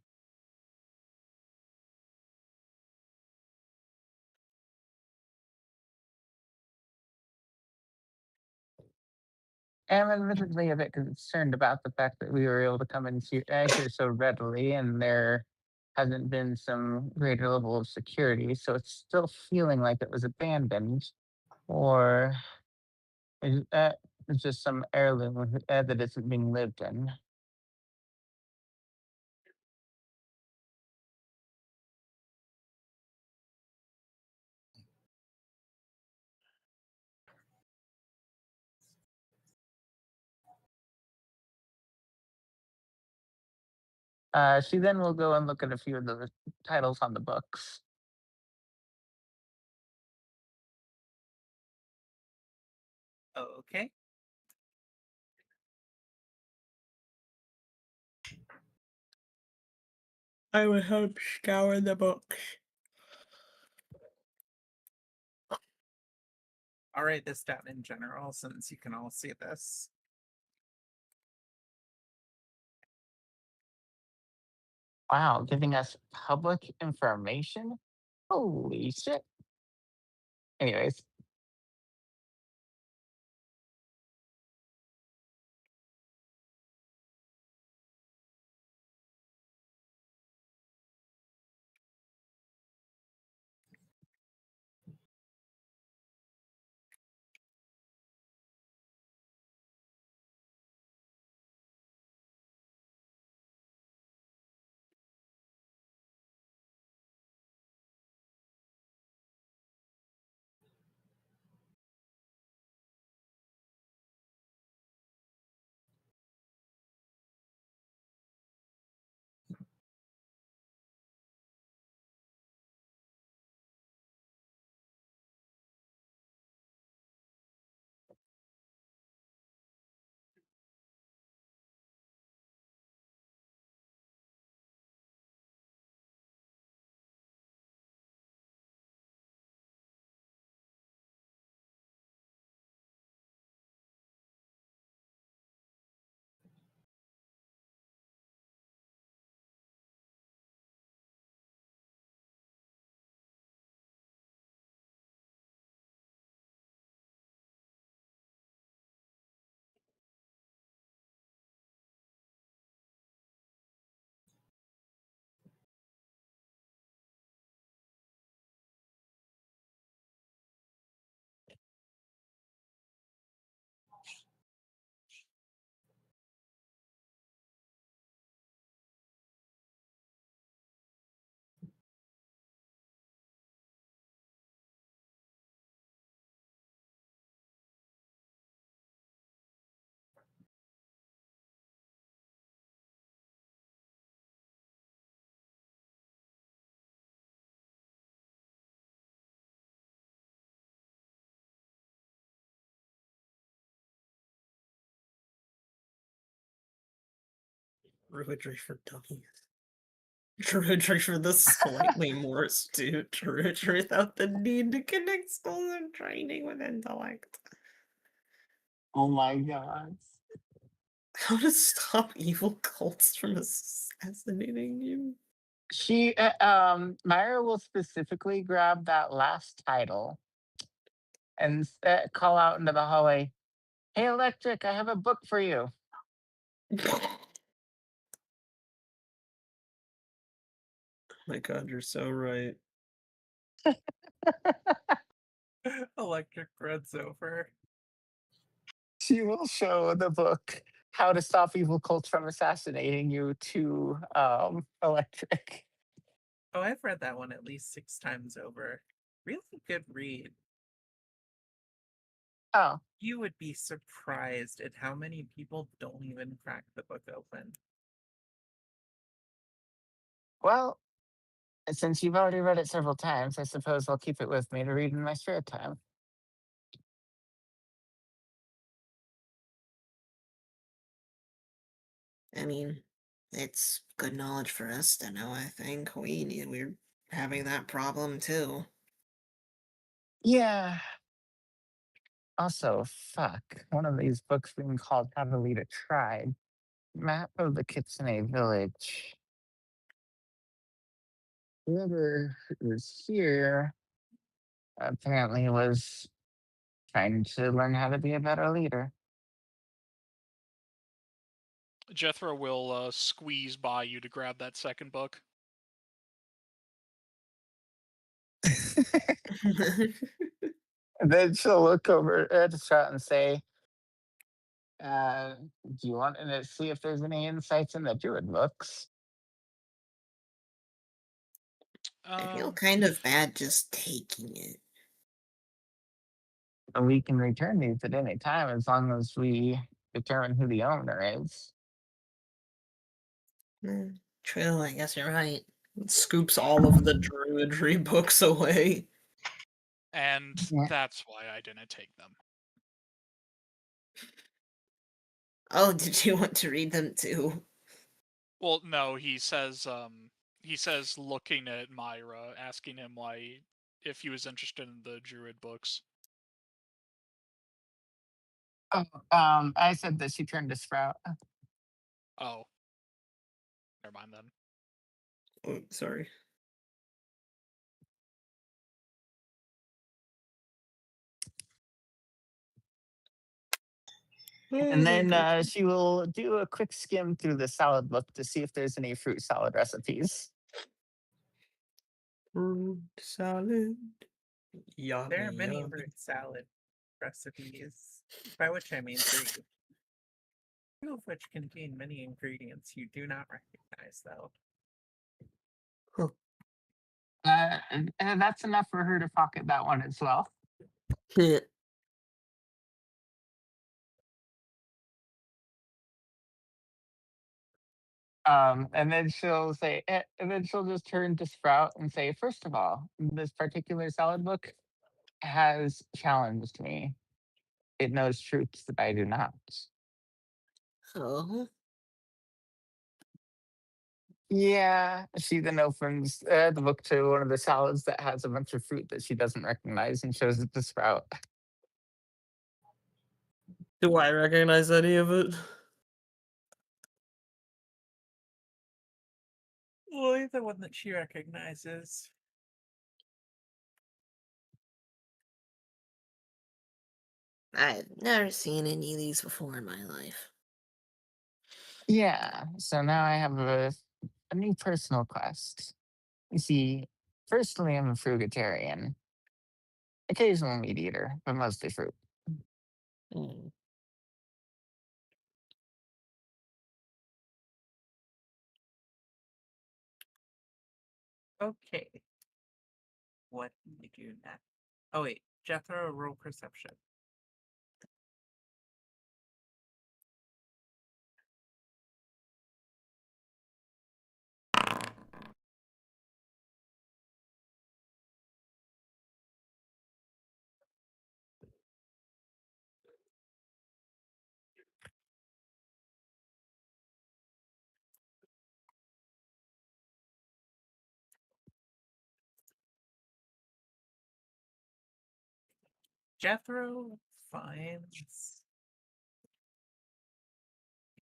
I'm admittedly a bit concerned about the fact that we were able to come in here so readily, and there hasn't been some greater level of security. So it's still feeling like it was abandoned, or it's just some heirloom that isn't being lived in. She then will go and look at a few of the titles on the books. Okay. I would help scour the books. I'll write this down in general since you can all see this. Wow, giving us public information? Holy shit. Anyways, Druidry for dummies. Druidry for the slightly more astute. Druidry without the need to connect skills and training with intellect. oh my god. How to stop evil cults from assassinating you? Myra will specifically grab that last title and call out into the hallway, "Hey, Electric, I have a book for you." My god, you're so right. Electric Red's over. She will show the book "How to Stop Evil Cults from Assassinating You" to Electric. Oh, I've read that one at least 6 times over. Really good read. Oh, You would be surprised at how many people don't even crack the book open. well, since you've already read it several times, I suppose I'll keep it with me to read in my spare time. I mean, it's good knowledge for us to know, I think. We're having that problem too. Yeah. Also, fuck, one of these books being called "How to Lead a Tribe." Map of the Kitsune Village. Whoever is here apparently was trying to learn how to be a better leader. Jethro will squeeze by you to grab that second book. And then she'll look over at Strat and say, "Do you want to see if there's any insights in the Druid books?" I feel Um, kind of bad just taking it. And we can return these at any time as long as we determine who the owner is. True, I guess you're right. Scoops all of the Druidry books away. and Yeah. that's why I didn't take them. Oh, did you want to read them too? Well, no, he says looking at Myra, asking him why if he was interested in the Druid books. Oh, I said that she turned to Sprout. Oh, never mind then. Oh, sorry. Oh And my then god. she will do a quick skim through the salad book to see if there's any fruit salad recipes. Fruit salad. There are Yummy, many yummy. fruit salad recipes, by which I mean 3, 2 of which contain many ingredients you do not recognize, though. Huh. And that's enough for her to pocket that one as well. Yeah. And then she'll say, and then she'll just turn to Sprout and say, first of all, this particular salad book has challenged me. It knows truths that I do not. Oh. Yeah. She then opens the book to one of the salads that has a bunch of fruit that she doesn't recognize and shows it to Sprout. Do I recognize any of it? Only the one that she recognizes. I've never seen any of these before in my life. Yeah. So now I have a new personal quest. You see, firstly, I'm a fruitarian, occasional meat eater, but mostly fruit. Mm. Okay. What do you do next? Oh wait, Jethro, roll perception. Jethro finds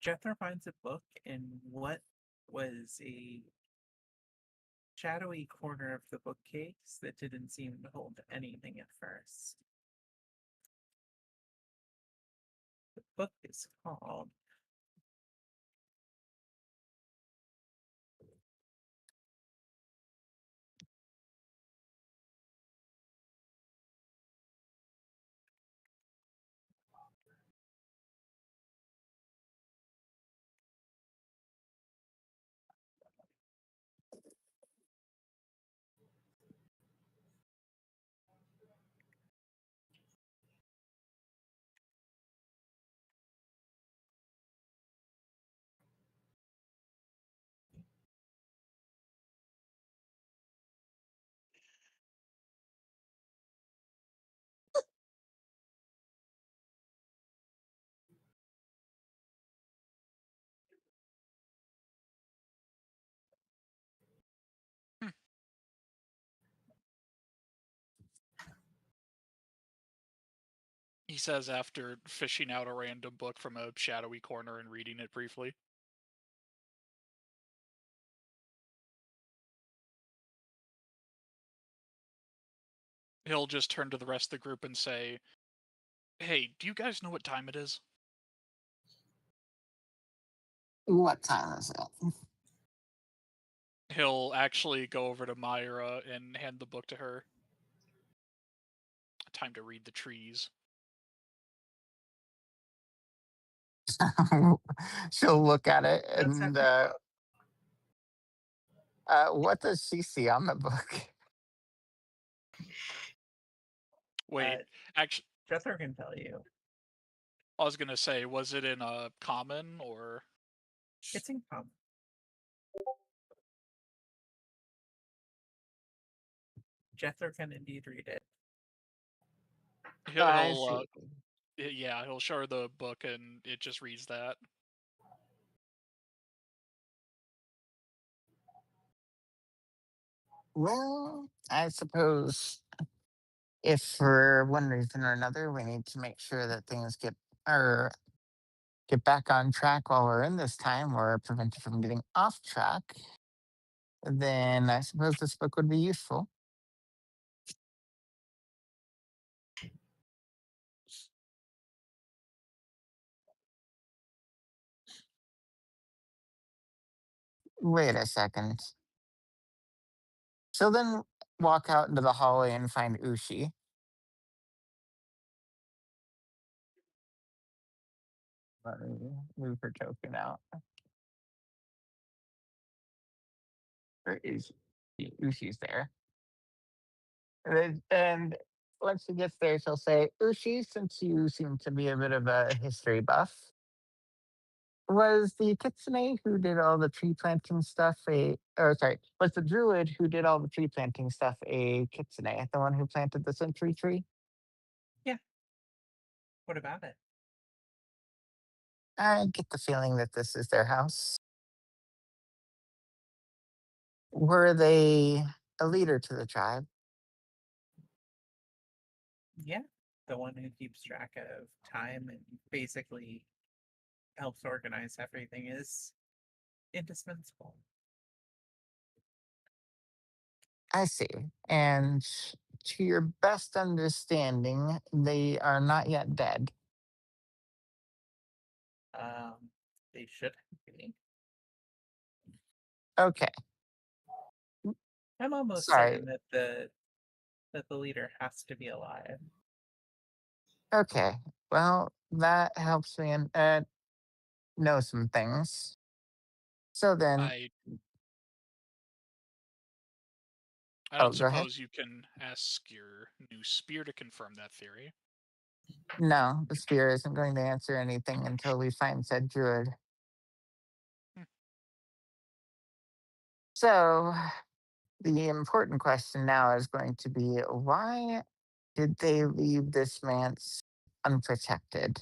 Jethro finds a book in what was a shadowy corner of the bookcase that didn't seem to hold anything at first. The book is called Hmm. He says after fishing out a random book from a shadowy corner and reading it briefly. He'll just turn to the rest of the group and say, "Hey, do you guys know what time it is?" What time is it? He'll actually go over to Myra and hand the book to her. Time to read the trees. Mm. She'll look at it that's and after what does she see on the book? Wait, actually, Jethro can tell you. I was gonna say, was it in a common or? It's in common. Jethro can indeed read it. He'll, I he'll see. yeah, he'll show her the book and it just reads that. Well, I suppose if for one reason or another we need to make sure that things get back on track while we're in this time or prevent it from getting off track, then I suppose this book would be useful. Wait a second. She'll then walk out into the hallway and find Ushi. Let me move her token out. Where is she? Ushi's there. And once she gets there, she'll say, Ushi, since you seem to be a bit of a history buff, was the kitsune who did all the tree planting stuff was the druid who did all the tree planting stuff a kitsune, the one who planted the century tree? Yeah. What about it? I get the feeling that this is their house. Were they a leader to the tribe? Yeah. The one who keeps track of time and basically helps organize everything is indispensable. I see. And to your best understanding, they are not yet dead. They should be. Okay. I'm almost Sorry. certain that the leader has to be alive. Okay. Well, that helps me know some things. So then, I oh, don't go ahead. suppose you can ask your new spear to confirm that theory. No, the spear isn't going to answer anything until we find said druid. Hmm. So, the important question now is going to be why did they leave this manse unprotected?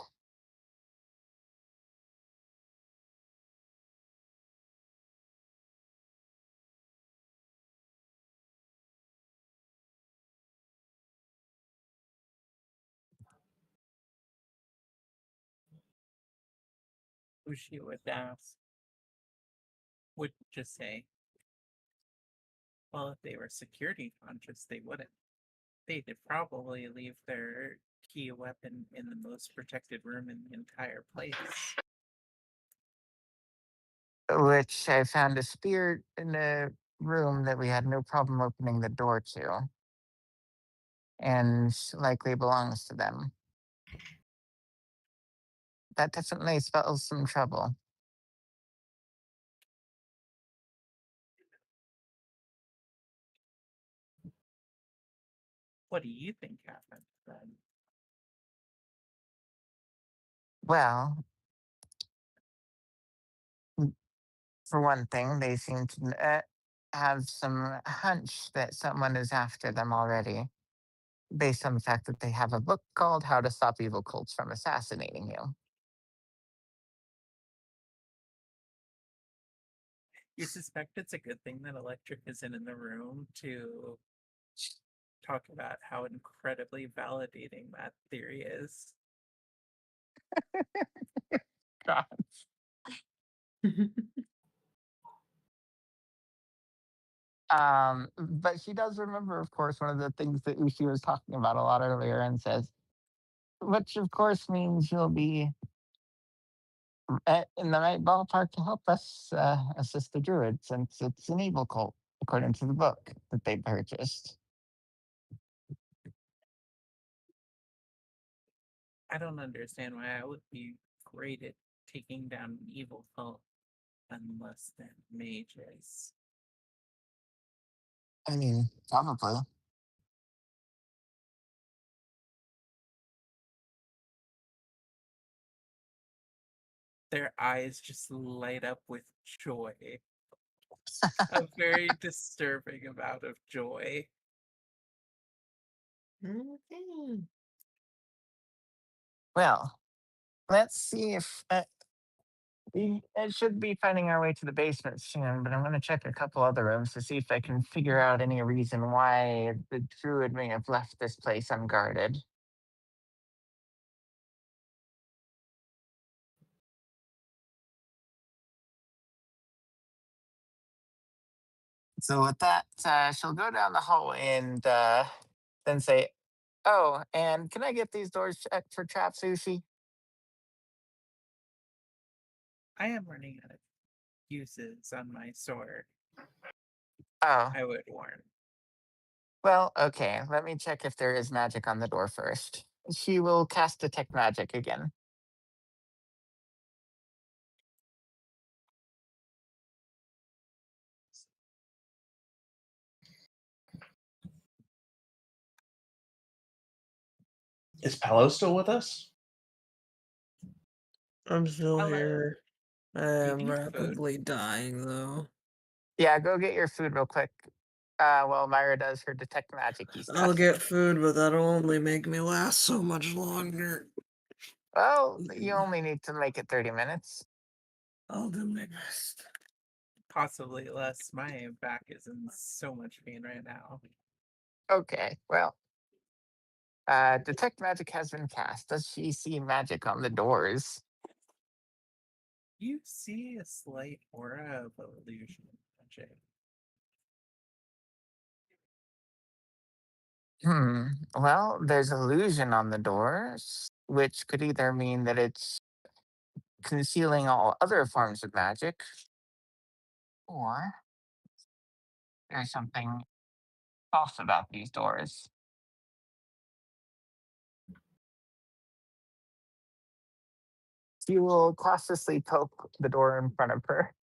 Ushi would ask, would just say, well, if they were security conscious, they wouldn't. They'd probably leave their key weapon in the most protected room in the entire place. Which I found a spear in a room that we had no problem opening the door to, and likely belongs to them. That definitely spells some trouble. What do you think happened then? Well, for one thing, they seem to have some hunch that someone is after them already, based on the fact that they have a book called How to Stop Evil Cults from Assassinating You. You suspect it's a good thing that Electric isn't in the room to talk about how incredibly validating that theory is. God. But she does remember, of course, one of the things that Ushi was talking about a lot earlier and says, which of course means you'll be in the right ballpark to help us assist the druid, since it's an evil cult, according to the book that they purchased. I don't understand why I would be great at taking down an evil cult unless they're mages. I mean, probably. Their eyes just light up with joy. A very disturbing amount of joy. Okay. Well, let's see if we should be finding our way to the basement soon, but I'm going to check a couple other rooms to see if I can figure out any reason why the druid may have left this place unguarded. So with that, she'll go down the hallway and then say, "Oh, and can I get these doors checked for trap sushi?" I am running out of uses on my sword, Oh, I would warn. well, okay. Let me check if there is magic on the door first. She will cast detect magic again. Is Paolo still with us? I'm still Hello. here. I We am need food. rapidly dying though. Yeah, go get your food real quick. While Myra does her detect magic I'll stuff. get food, but that'll only make me last so much longer. Well, you only need to make it 30 minutes. I'll do my best. Possibly less. My back is in so much pain right now. Okay, well, detect magic has been cast. Does she see magic on the doors? You see a slight aura of illusion magic. Well, there's illusion on the doors, which could either mean that it's concealing all other forms of magic, or there's something false about these doors. She will cautiously poke the door in front of her.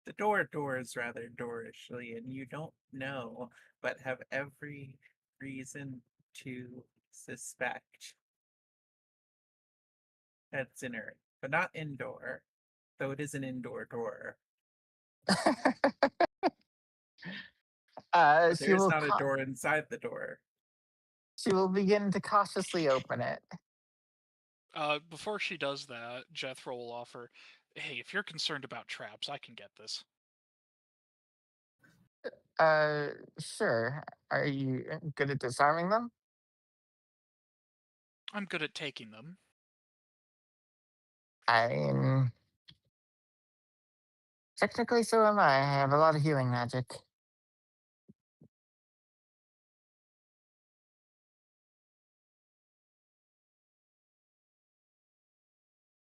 The door is rather doorishly, and you don't know, but have every reason to suspect that it's inert, but not indoor, though it is an indoor door. But She there is will not a door inside the door. she will begin to cautiously open it. Before she does that, Jethro will offer, "Hey, if you're concerned about traps, I can get this." Sure. Are you good at disarming them? I'm good at taking them. I mean, technically, so am I. I have a lot of healing magic.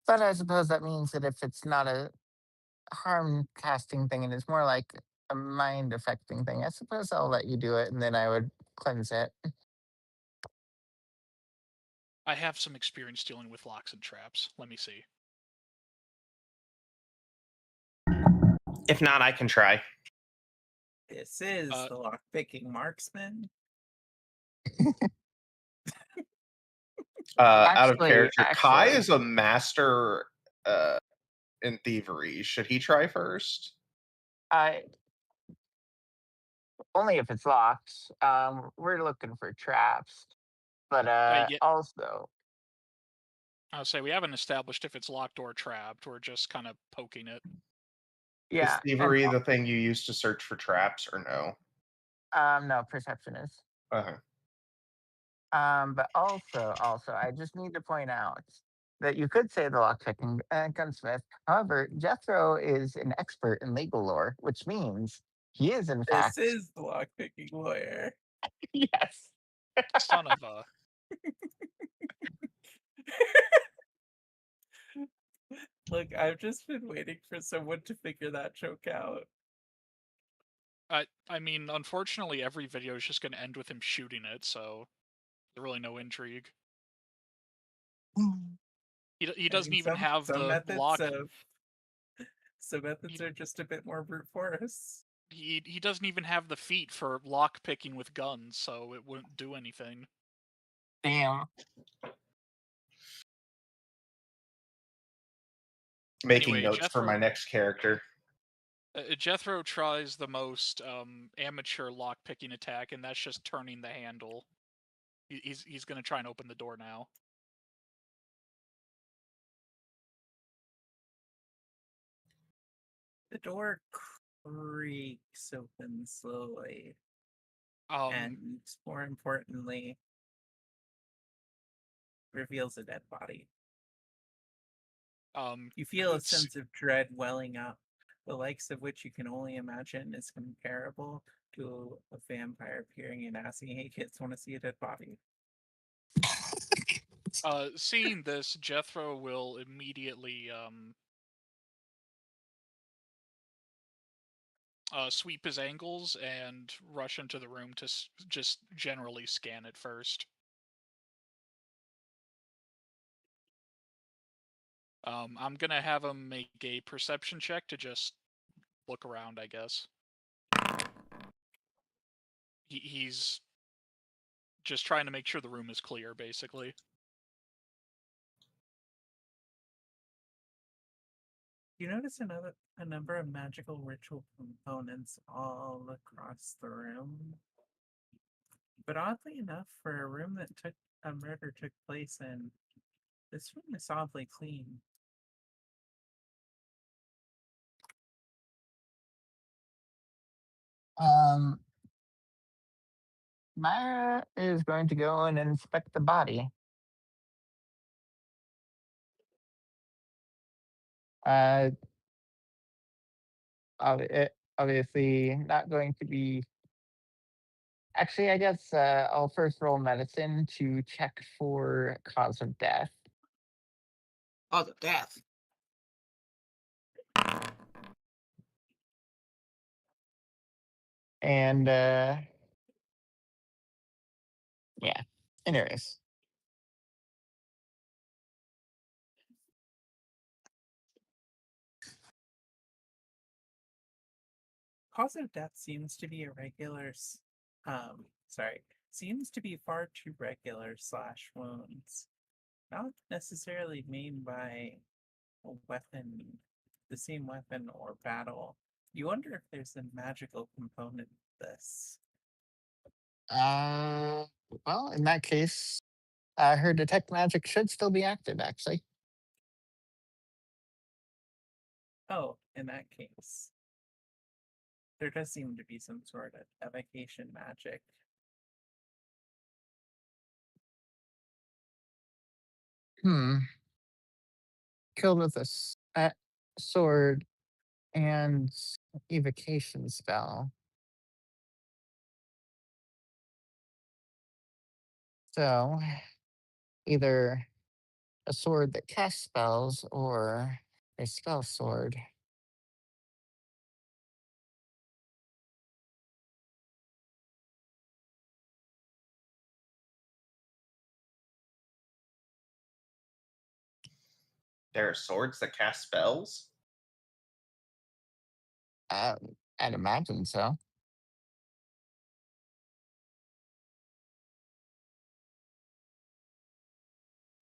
But I suppose that means that if it's not a harm casting thing and it's more like a mind affecting thing, I suppose I'll let you do it and then I would cleanse it. I have some experience dealing with locks and traps. Let me see. If not, I can try. This is Uh, the lockpicking marksman. Out of character, Kai Actually, is a master in thievery. Should he try first? I only if it's locked. We're looking for traps, but yeah, also, I'll say we haven't established if it's locked or trapped. We're just kind of poking it. Is yeah, and thievery the thing you use to search for traps, or no? no, perception is. Uh-huh. But also, I just need to point out that you could say the lockpicking gunsmith. However, Jethro is an expert in legal lore, which means he is in This fact is the lockpicking lawyer. yes. Son of a. Look, I've just been waiting for someone to figure that joke out. I mean, unfortunately, every video is just going to end with him shooting it, so there's really no intrigue. He I doesn't mean, even have some the methods lock. of some methods He, are just a bit more brute force. he doesn't even have the feat for lock picking with guns, so it wouldn't do anything. Damn. Making Anyway, notes for my next character. Jethro tries the most amateur lock picking attack, and that's just turning the handle. He's going to try and open the door now. The door creaks open slowly, Um, and more importantly, reveals a dead body. You feel a it's- sense of dread welling up, the likes of which you can only imagine is comparable to a vampire peering and asking, "Hey kids, want to see a dead body?" Seeing this, Jethro will immediately sweep his ankles and rush into the room to just generally scan it first. I'm gonna have him make a perception check to just look around, I guess. He's just trying to make sure the room is clear, basically. You notice a number of magical ritual components all across the room. But oddly enough, for a room that a murder took place in, this room is oddly clean. Um, Myra is going to go and inspect the body. Uh, obviously not going to be. Actually, I guess I'll first roll medicine to check for cause of death. Cause of death. And yeah, anyways. Cause of death seems to be seems to be far too regular slash wounds. Not necessarily made by a weapon, the same weapon or battle. You wonder if there's a magical component to this. Well, in that case, her detect magic should still be active, actually. Oh, in that case, there does seem to be some sort of evocation magic. Killed with a sword and evocation spell. So, either a sword that casts spells or a spell sword. There are swords that cast spells. Uh, I'd imagine so.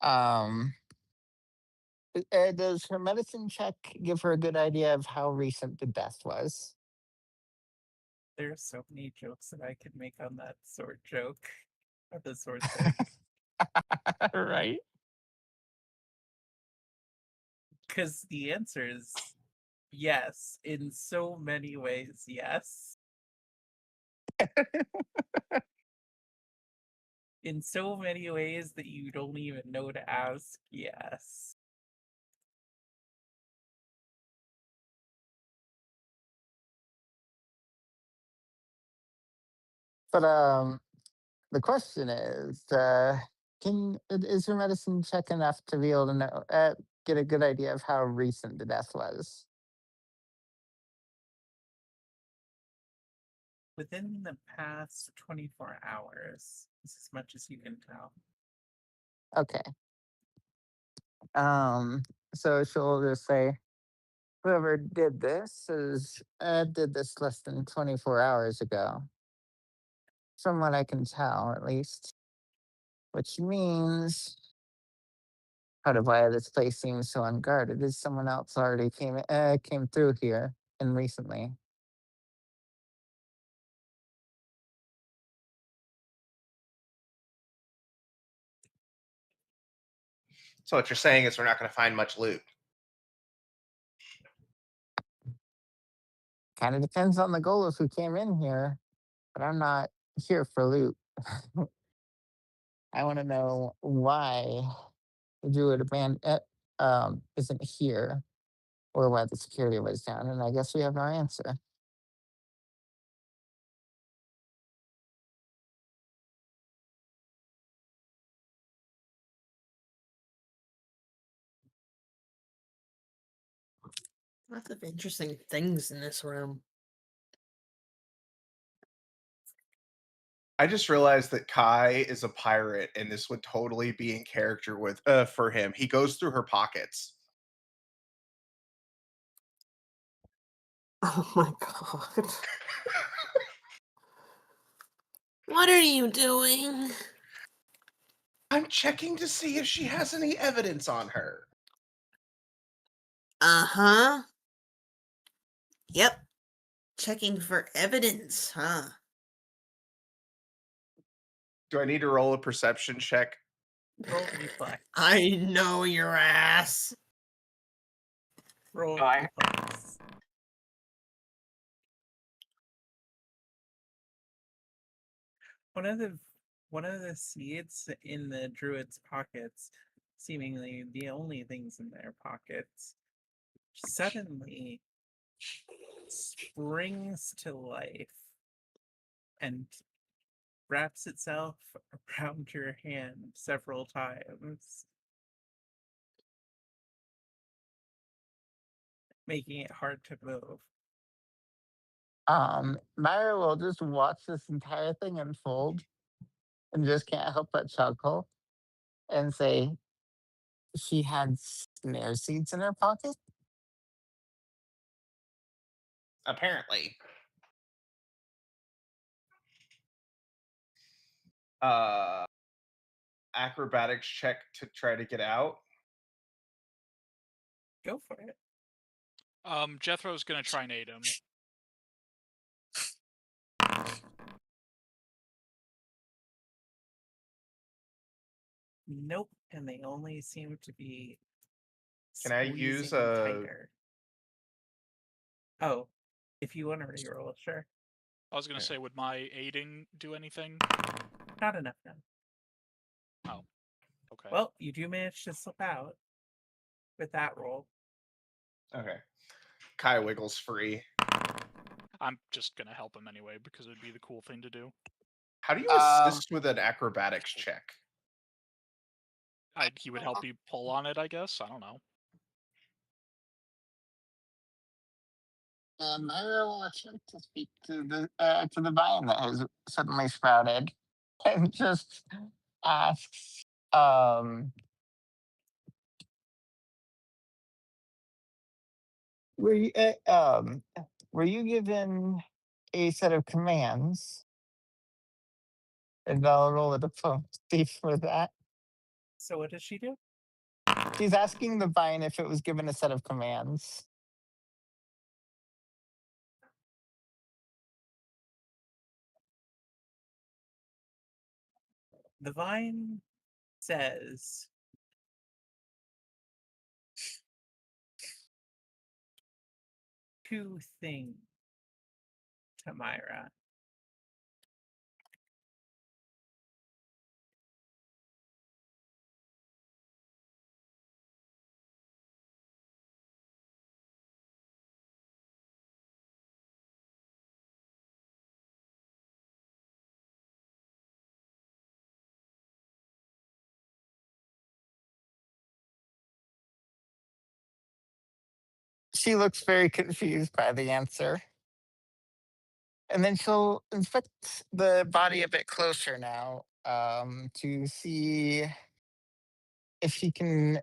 Um, does her medicine check give her a good idea of how recent the death was? There are so many jokes that I could make on that sword joke, or the sword thing. Right? Because the answer is yes, in so many ways, yes. In so many ways that you don't even know to ask, yes. But the question is, is her medicine check enough to be able to know, get a good idea of how recent the death was? Within the past 24 hours, is as much as you can tell. Okay. So she'll just say, whoever did this less than 24 hours ago. From what I can tell, at least. Which means part of why this place seems so unguarded is someone else already came through here and recently. So what you're saying is we're not going to find much loot. Kind of depends on the goal of who came in here, but I'm not here for loot. I want to know why the druid abandoned. isn't here, or why the security was down, and I guess we have our answer. Lots of interesting things in this room. I just realized that Kai is a pirate, and this would totally be in character with for him. He goes through her pockets. Oh my god. What are you doing? I'm checking to see if she has any evidence on her. Uh-huh. Yep. Checking for evidence, huh? Do I need to roll a perception check? Roll reflex. I know your ass. Roll I- reflex. One of the seeds in the druid's pockets, seemingly the only things in their pockets, suddenly springs to life and wraps itself around your hand several times, making it hard to move. Myra will just watch this entire thing unfold and just can't help but chuckle and say she had snare seeds in her pocket. Apparently. Uh, acrobatics check to try to get out. Go for it. Jethro's gonna try and aid him. Nope, and they only seem to be Can I use squeezing a- tighter. Oh, if you want to reroll, sure. I was gonna Yeah. say, would my aiding do anything? Not enough now. Oh, okay. Well, you do manage to slip out with that roll. Okay. Kai wiggles free. I'm just gonna help him anyway because it'd be the cool thing to do. How do you Um, assist with an acrobatics check? He would help me pull on it, I guess. I don't know. Myra will attempt to speak to the vine that has suddenly sprouted, and just asks, were you were you given a set of commands? And I'll roll a diplomacy for that. So what does she do? She's asking the vine if it was given a set of commands. The vine says, two things to Myra. She looks very confused by the answer. And then she'll inspect the body a bit closer now, to see if she can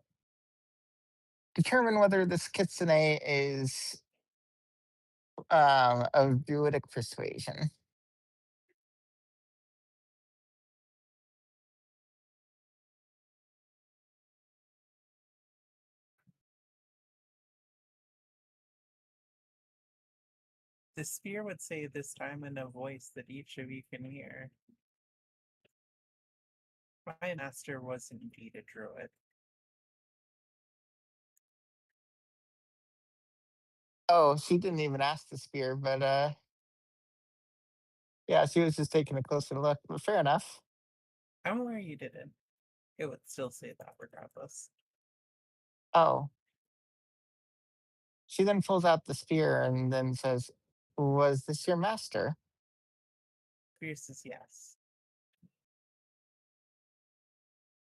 determine whether this kitsune is of druidic persuasion. The spear would say this time in a voice that each of you can hear. My master was indeed a druid. Oh, she didn't even ask the spear, but yeah, she was just taking a closer look. But fair enough. I'm aware you didn't. It would still say that regardless. Oh. She then pulls out the spear and then says, "Was this your master?" Spear says yes.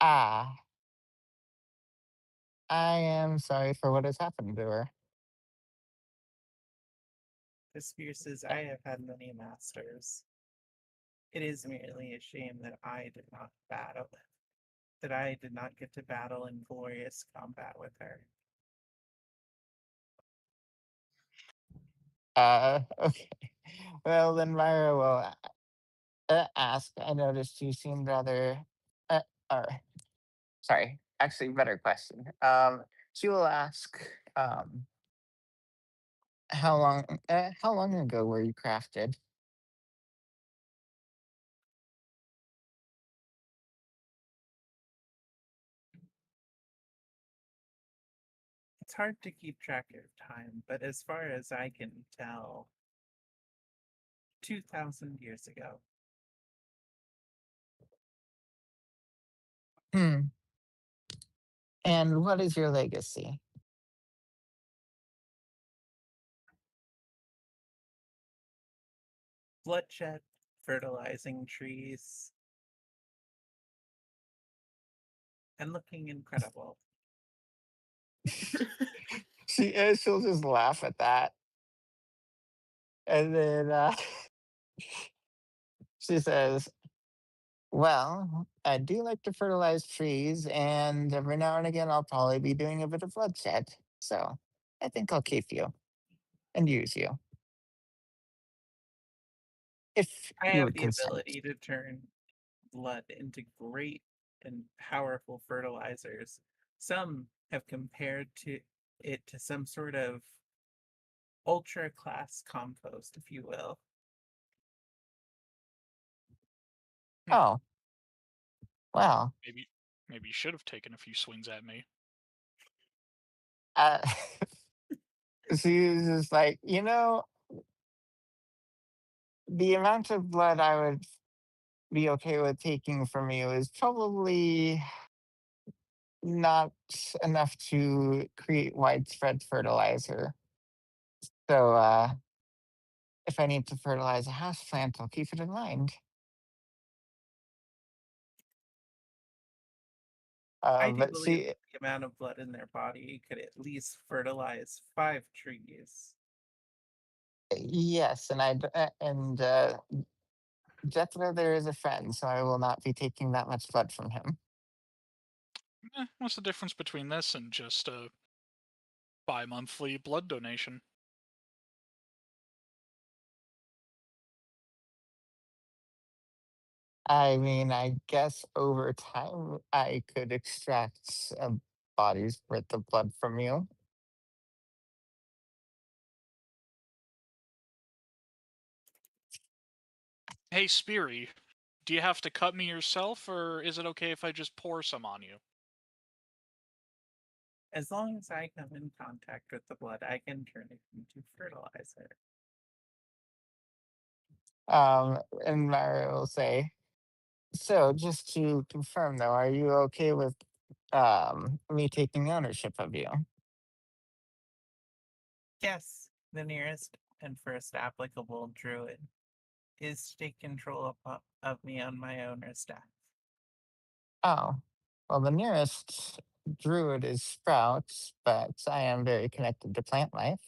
Ah, I am sorry for what has happened to her. The spear says, I have had many masters. It is merely a shame that I did not battle that I did not get to battle in glorious combat with her. Okay. Well, then Myra will ask. I noticed you seemed rather, or sorry, actually, better question. She will ask, how long ago were you crafted? It's hard to keep track of time, but as far as I can tell, 2,000 years ago. Hmm. And what is your legacy? Bloodshed, fertilizing trees, and looking incredible. She'll just laugh at that, and then she says, "Well, I do like to fertilize trees, and every now and again, I'll probably be doing a bit of bloodshed. So I think I'll keep you and use you if I you have would the consent." ability to turn blood into great and powerful fertilizers. Some have compared it to some sort of ultra class compost, if you will. Oh, well, Maybe you should have taken a few swings at me. uh, she's just like, the amount of blood I would be okay with taking from you is probably not enough to create widespread fertilizer. So if I need to fertilize a house plant, I'll keep it in mind. I do But believe that the amount of blood in their body could at least fertilize 5 trees. yes, and Jethro there is a friend, so I will not be taking that much blood from him. What's the difference between this and just a bi-monthly blood donation? I mean, I guess over time I could extract a body's worth of blood from you. Hey, Speary, do you have to cut me yourself, or is it okay if I just pour some on you? As long as I come in contact with the blood, I can turn it into fertilizer. And Mario will say, "So, just to confirm, though, are you okay with me taking ownership of you?" Yes, the nearest and first applicable druid is to take control of me on my owner's death. Oh, well, the nearest druid is Sprouts, but I am very connected to plant life.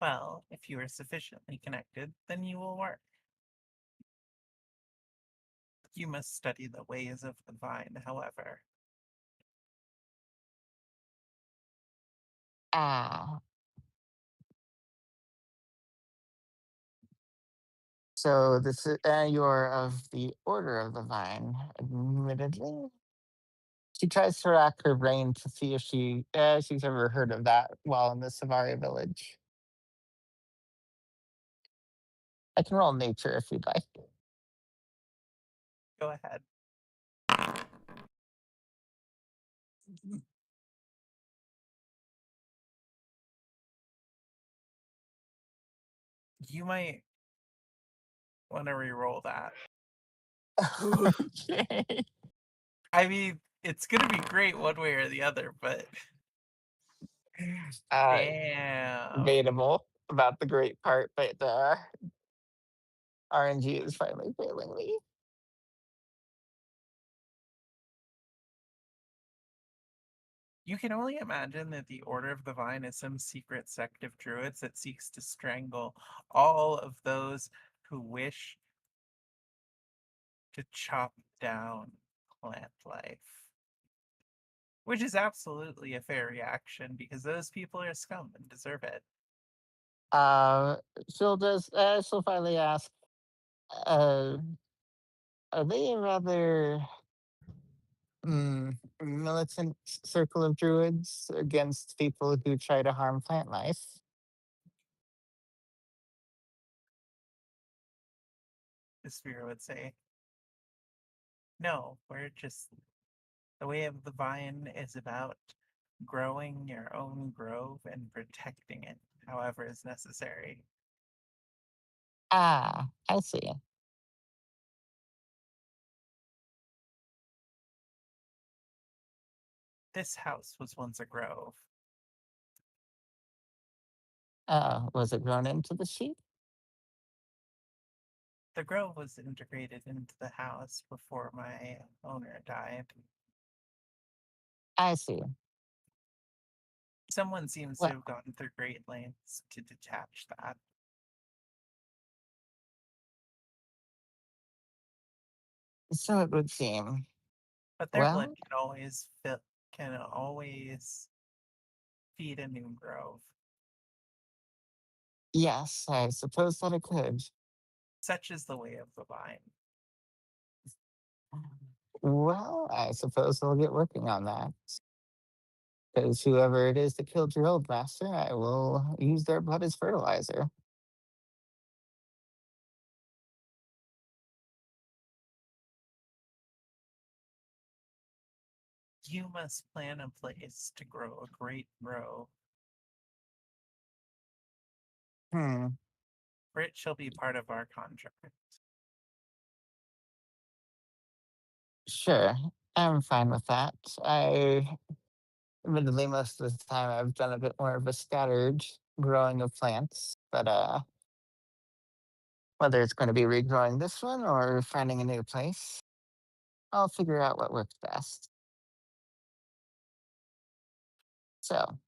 Well, if you are sufficiently connected, then you will work. You must study the ways of the vine, however. Ah, so this is you're of the Order of the Vine, admittedly. She tries to rack her brain to see if she's ever heard of that while in the Savaria village. I can roll nature if you'd like. Go ahead. You might want to re-roll that. Okay. I mean, it's gonna be great one way or the other, but Uh, damn. debatable about the great part, but RNG is finally failing me. You can only imagine that the Order of the Vine is some secret sect of druids that seeks to strangle all of those who wish to chop down plant life. Which is absolutely a fair reaction because those people are scum and deserve it. Uh, she'll finally ask, uh, are they a rather militant circle of druids against people who try to harm plant life? The spirit would say, no, we're just the way of the vine is about growing your own grove and protecting it however is necessary. Ah, I see. This house was once a grove. Was it grown into the sheep? The grove was integrated into the house before my owner died. I see. Someone seems to Well, have gone through great lengths to detach that. so it would seem. But their blood Well, can always feed a new grove. yes, I suppose that it could. Such is the way of the vine. Well, I suppose I'll get working on that. Because whoever it is that killed your old master, I will use their blood as fertilizer. You must plan a place to grow a great grove, Hmm, for it shall be part of our contract. sure. I'm fine with that. Admittedly, most of the time I've done a bit more of a scattered growing of plants, but whether it's going to be regrowing this one or finding a new place, I'll figure out what works best. So,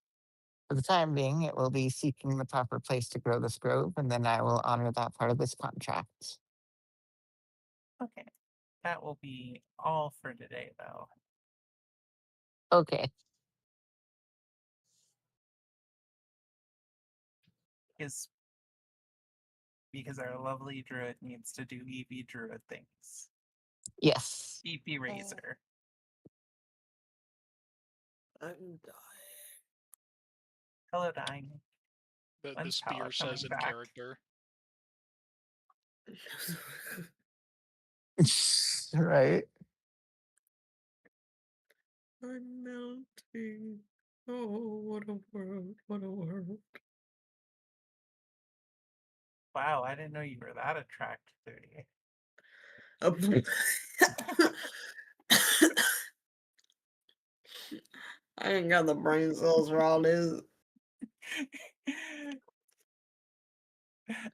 for the time being, it will be seeking the proper place to grow this grove, and then I will honor that part of this contract. Okay, that will be all for today, though. Okay. Because our lovely druid needs to do EV druid things. Yes. EP Razor. I'm Hello, dying. The When's power spear says coming in back? character. Right. I'm melting. Oh, what a world! What a world! Wow, I didn't know you were that attracted to me. I ain't got the brain cells for all this.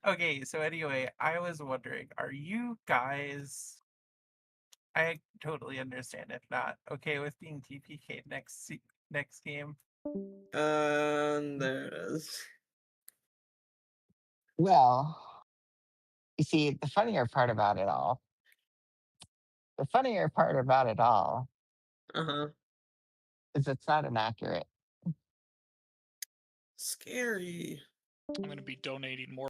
Okay, so anyway, I was wondering, are you guys? I totally understand if not okay with being TPK next game. There it is. Well, you see, the funnier part about it all Uh-huh. is it's not inaccurate. Scary. I'm going to be donating more